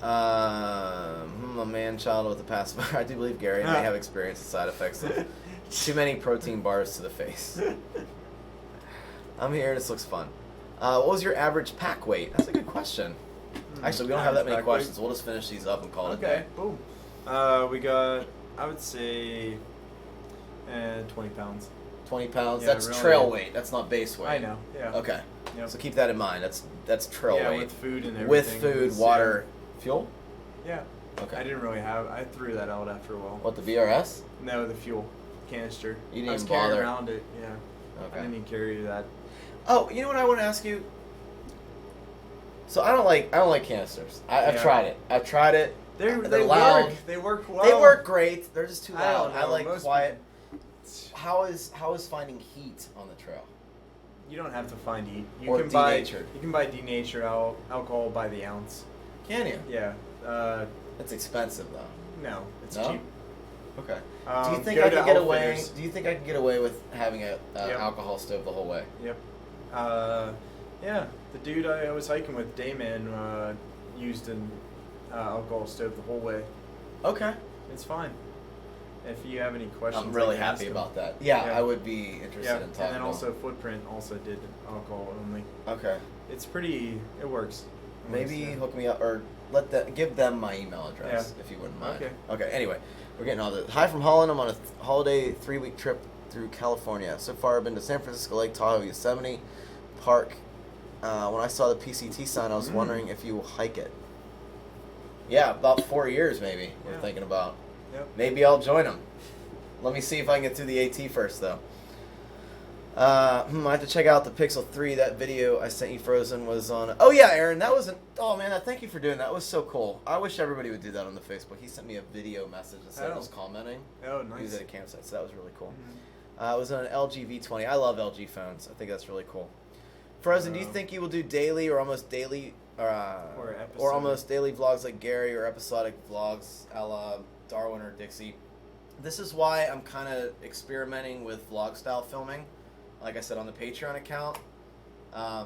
A man-child with a past. I do believe Gary may have experienced the side effects of too many protein bars to the face. I'm here. This looks fun. What was your average pack weight? That's a good question. Actually, we don't have that many questions. We'll just finish these up and call it a day. Boom. We got, I would say, 20 pounds. 20 pounds. Yeah, That's really. trail weight. That's not base weight. I know. Yeah. Okay. Yep. So keep that in mind. That's trail weight. With food and everything. With food, water, fuel. Yeah. Okay. I didn't really have. I threw that out after a while. What, the VRS? No, the fuel canister. You didn't I was even carrying bother. around it. Yeah. Okay. I didn't even carry that. Oh, you know what I want to ask you? So I don't like canisters. I've tried it. They loud. Work. They work well. They work great. They're just too I loud. don't know, I like most quiet. How is finding heat on the trail? You don't have to find heat. You Or can buy. denatured. You can buy denatured alcohol by the ounce. Can you? Yeah. It's expensive though. No, it's No? cheap. Okay. Do you think go I to could get away? Outfitters. Do you think I could get away with having a Yep. alcohol stove the whole way? Yep. Yeah. The dude I was hiking with, Dayman, used an alcohol stove the whole way. Okay. It's fine. If you have any questions, I'm really I can ask happy him. about that. Yeah, Yeah. I would be interested Yeah, in talking. and then also Footprint also did alcohol only. Okay. It's pretty. It works. Maybe Yeah. hook me up or give them my email address if you wouldn't mind. Okay. Okay. Anyway, we're getting all this. Hi from Holland. I'm on a holiday 3-week trip through California. So far, I've been to San Francisco, Lake Tahoe, Yosemite Park. When I saw the PCT sign, I was wondering if you will hike it. Yeah, about 4 years maybe. We're Yeah. thinking about. Yep. Maybe I'll join them. Let me see if I can get through the AT first, though. I have to check out the Pixel 3. That video I sent you, Frozen, was on... Oh, yeah, Aaron, that was... Oh, man, thank you for doing that. It was so cool. I wish everybody would do that on the Facebook. He sent me a video message instead of just commenting. Oh, He was nice. at a campsite, so that was really cool. It was on an LG V20. I love LG phones. I think that's really cool. Frozen, do you think you will do daily or almost daily... or almost daily vlogs like Gary, or episodic vlogs a la Darwin or Dixie? This is why I'm kind of experimenting with vlog style filming, like I said, on the Patreon account.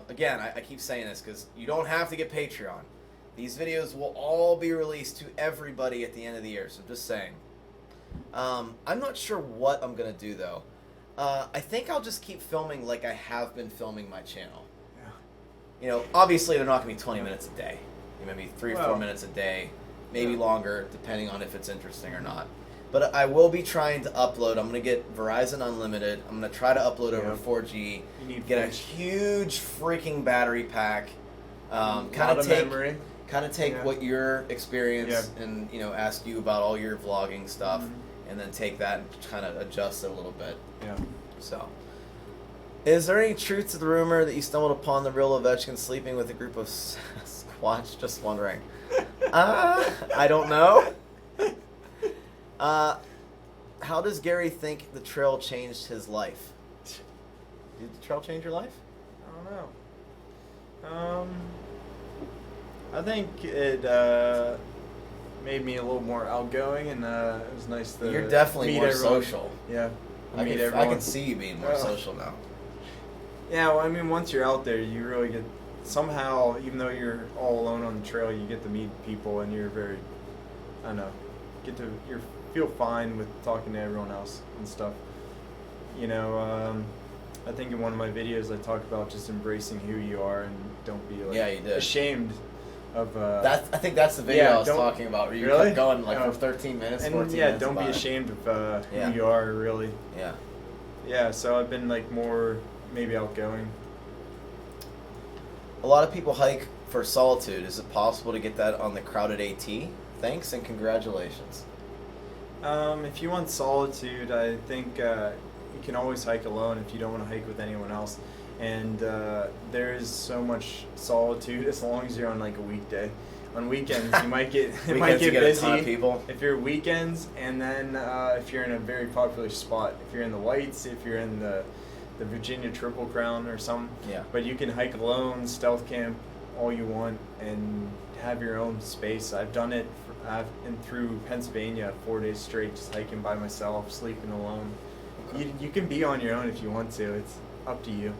Again, I keep saying this because you don't have to get Patreon. These videos will all be released to everybody at the end of the year, so just saying. I'm not sure what I'm going to do, though. I think I'll just keep filming like I have been filming my channel. Yeah. You know, obviously they're not going to be 20 minutes a day. Maybe 3 or 4 Well, minutes a day, maybe yeah. longer, depending on if it's interesting or not. But I will be trying to upload. I'm going to get Verizon Unlimited. I'm going to try to upload over 4G. You need Get a 4G. huge freaking battery pack. Kind Lot of of take memory. take what your experience Yeah. and ask you about all your vlogging stuff, and then take that and kind of adjust it a little bit. Yeah. So, is there any truth to the rumor that you stumbled upon the real Ovechkin sleeping with a group of Squatch? Just wondering. I don't know. How does Gary think the trail changed his life? Did the trail change your life? I don't know. I think it made me a little more outgoing, and it was nice to You're definitely meet more everyone. social. Yeah. I Meet can everyone. see you being more Oh. social now. Yeah, well, I mean, once you're out there, you really get somehow, even though you're all alone on the trail, you get to meet people, and you're very, I don't know, you feel fine with talking to everyone else and stuff. I think in one of my videos I talked about just embracing who you are and don't be like Yeah, you did. ashamed of. I think that's the video yeah, I was don't- talking about. Where you Really? kept going like Oh. for 13 minutes, and 14 yeah, minutes. don't be about it. ashamed of Yeah. who you are, really. Yeah. Yeah, so I've been like more maybe outgoing. A lot of people hike for solitude. Is it possible to get that on the crowded AT? Thanks and congratulations. If you want solitude, I think you can always hike alone if you don't want to hike with anyone else. And there is so much solitude as long as you're on like a weekday. On weekends, you might get Weekends you get busy. a ton of people. If you're weekends, and then if you're in a very popular spot, if you're in the Whites, if you're in the Virginia Triple Crown or something. Yeah. But you can hike alone, stealth camp, all you want, and have your own space. I've done it. I've been through Pennsylvania 4 days straight, just hiking by myself, sleeping alone. You can be on your own if you want to. It's up to you.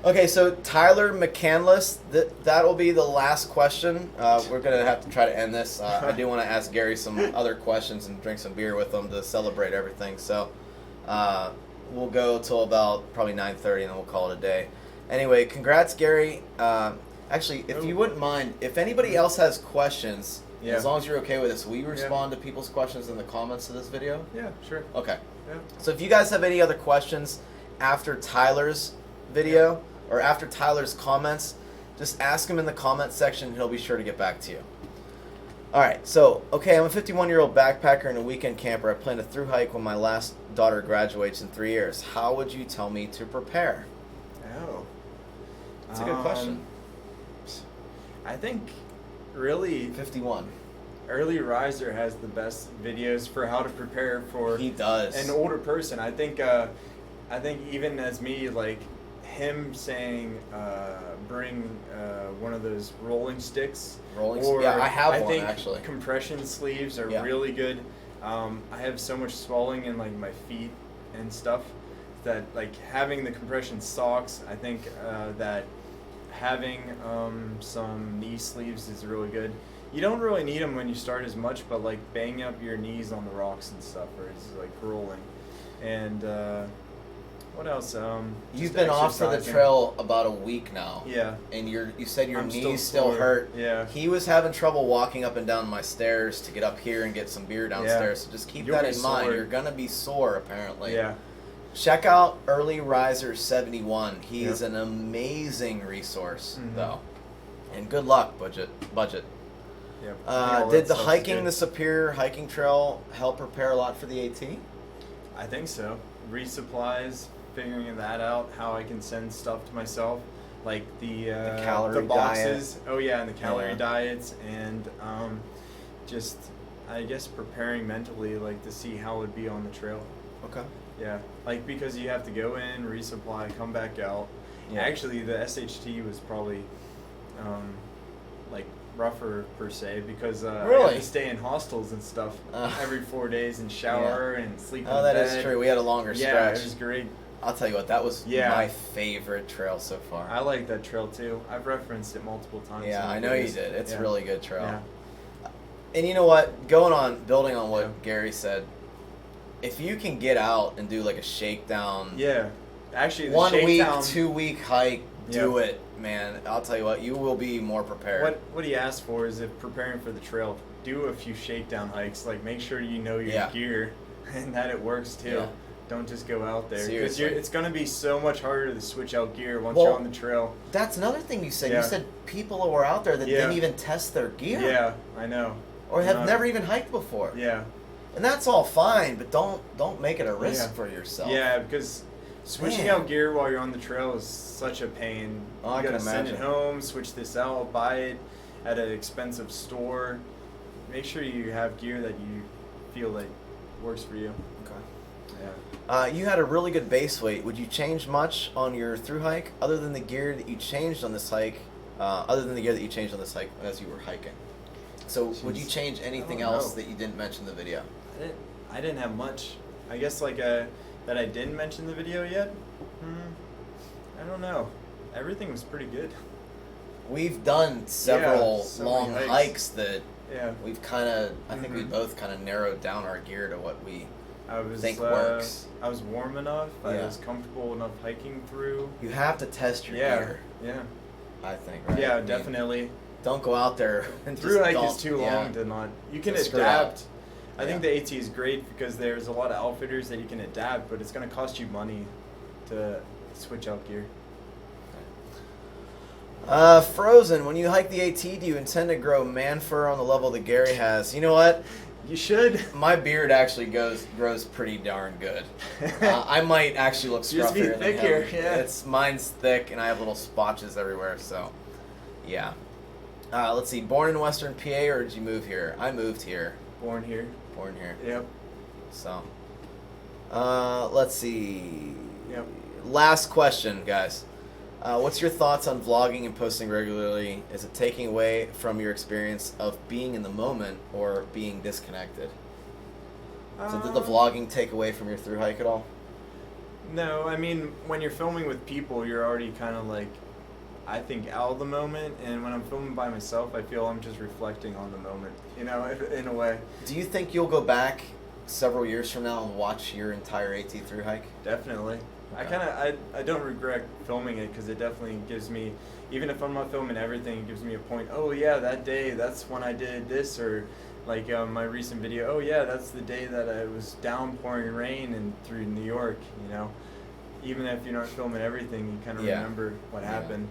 Okay, so Tyler McCandless, that will be the last question. We're going to have to try to end this. I do want to ask Gary some other questions and drink some beer with him to celebrate everything. So we'll go till about probably 9:30 and then we'll call it a day. Anyway, congrats, Gary. Actually, if you wouldn't mind, if anybody else has questions, as long as you're okay with this, will you respond to people's questions in the comments of this video? Yeah, sure. Okay. Yeah. So if you guys have any other questions after Tyler's video or after Tyler's comments, just ask him in the comments section and he'll be sure to get back to you. Alright, so, okay, I'm a 51-year-old backpacker and a weekend camper. I plan to through hike when my last daughter graduates in 3 years. How would you tell me to prepare? Oh. That's a good question. I think really 51. Early Riser has the best videos for how to prepare for He does. an older person. I think even as me, like him saying bring one of those rolling sticks. Yeah, I have one think actually. Compression sleeves are really good. I have so much swelling in like my feet and stuff that like having the compression socks. I think that having some knee sleeves is really good. You don't really need them when you start as much, but like bang up your knees on the rocks and stuff, or it's like rolling. And what else? You've been off for the trail about a week now. Yeah. And you said your I'm knees still still hurt. Yeah. He was having trouble walking up and down my stairs to get up here and get some beer downstairs. So just keep You'll that be in mind. sore. You're gonna be sore apparently. Yeah. Check out Early Riser 71. He is an amazing resource though. And good luck, budget. Yep. Did the hiking the Superior Hiking Trail help prepare a lot for the AT? I think so. Resupplies, figuring that out, how I can send stuff to myself, like the calorie boxes. diet. Oh yeah, and the calorie diets, and just I guess preparing mentally, like to see how it would be on the trail. Okay. Yeah, like because you have to go in, resupply, come back out. Yeah. Actually, the SHT was probably like rougher per se because I had to stay in hostels and stuff every 4 days and shower and sleep in bed. Oh, that is true. We had a longer stretch. Yeah, it was great. I'll tell you what, that was my favorite trail so far. I like that trail too. I've referenced it multiple times. Yeah, I know you did. It's a really good trail. Yeah. And you know what? Building on what Gary said, if you can get out and do like a shakedown. Yeah. Actually, the 1 week, shakedown, 2 week hike, do it, man. I'll tell you what, you will be more prepared. What he asked for is if preparing for the trail, do a few shakedown hikes. Like make sure you know your gear and that it works too. Yeah. Don't just go out there Seriously. because it's going to be so much harder to switch out gear once you're on the trail. That's another thing you said. Yeah. You said people who were out there that didn't even test their gear. Yeah, I know. Or have never even hiked before. Yeah. And that's all fine, but don't make it a risk for yourself. Yeah, because switching out gear while you're on the trail is such a pain. Oh, you I can gotta send imagine. it home, switch this out, buy it at an expensive store. Make sure you have gear that you feel like works for you. Okay. Yeah. You had a really good base weight. Would you change much on your through hike, other than the gear that you changed on this hike? As you were hiking. So, would you change anything else that you didn't mention in the video? I didn't have much. I guess like that I didn't mention the video yet. I don't know. Everything was pretty good. We've done several so long many hikes that we've kind of. I think we Mhm. both kind of narrowed down our gear to what we think works. works. I was warm enough. I Yeah. was comfortable enough hiking through. You have to test your gear. Yeah. I think. Right? Yeah, I mean, definitely. don't go out there and Through hike just is too long to not. You can Screw adapt. up. I think the AT is great because there's a lot of outfitters that you can adapt, but it's going to cost you money to switch out gear. Frozen, when you hike the AT, do you intend to grow man fur on the level that Gary has? You know what? You should. My beard actually grows pretty darn good. I might actually look Just be scruffier than thicker, him. yeah. Mine's thick, and I have little spotches everywhere, so yeah. Let's see, born in Western PA, or did you move here? I moved here. Born here. Born here. Yep. So, let's see. Yep. Last question, guys. What's your thoughts on vlogging and posting regularly? Is it taking away from your experience of being in the moment or being disconnected? So did the vlogging take away from your through hike at all? No, I mean, when you're filming with people, you're already kind of like, I think, out of the moment. And when I'm filming by myself, I feel I'm just reflecting on the moment, you know, in a way. Do you think you'll go back several years from now and watch your entire AT through hike? Definitely. Okay. I don't regret filming it because it definitely gives me, even if I'm not filming everything, it gives me a point. Oh yeah, that day, that's when I did this, or like my recent video. Oh yeah, that's the day that it was downpouring rain and through New York. You know, even if you're not filming everything, you kind of remember what happened.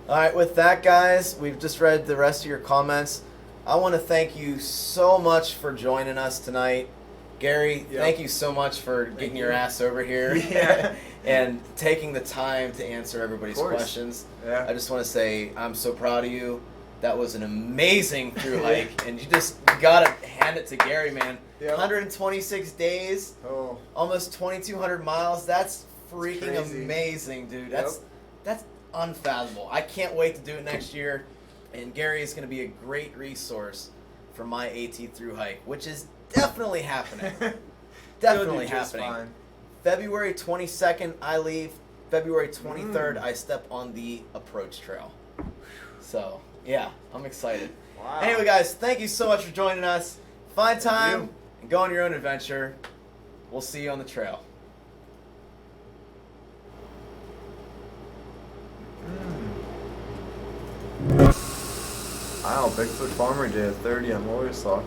All right, with that, guys, we've just read the rest of your comments. I want to thank you so much for joining us tonight. Gary, thank you so much for getting your ass over here and taking the time to answer everybody's questions. Yeah. I just want to say I'm so proud of you. That was an amazing through hike, and you gotta hand it to Gary, man. 126 days, almost 2,200 miles. That's freaking amazing, dude. That's unfathomable. I can't wait to do it next year, and Gary is going to be a great resource for my AT through hike, which is definitely happening. Definitely happening. Fine. February 22nd, I leave. February 23rd, I step on the approach trail. So, yeah, I'm excited. Wow. Anyway, guys, thank you so much for joining us. Find time and go on your own adventure. We'll see you on the trail. Wow, Bigfoot Farmer did a 30 on Loyalsock.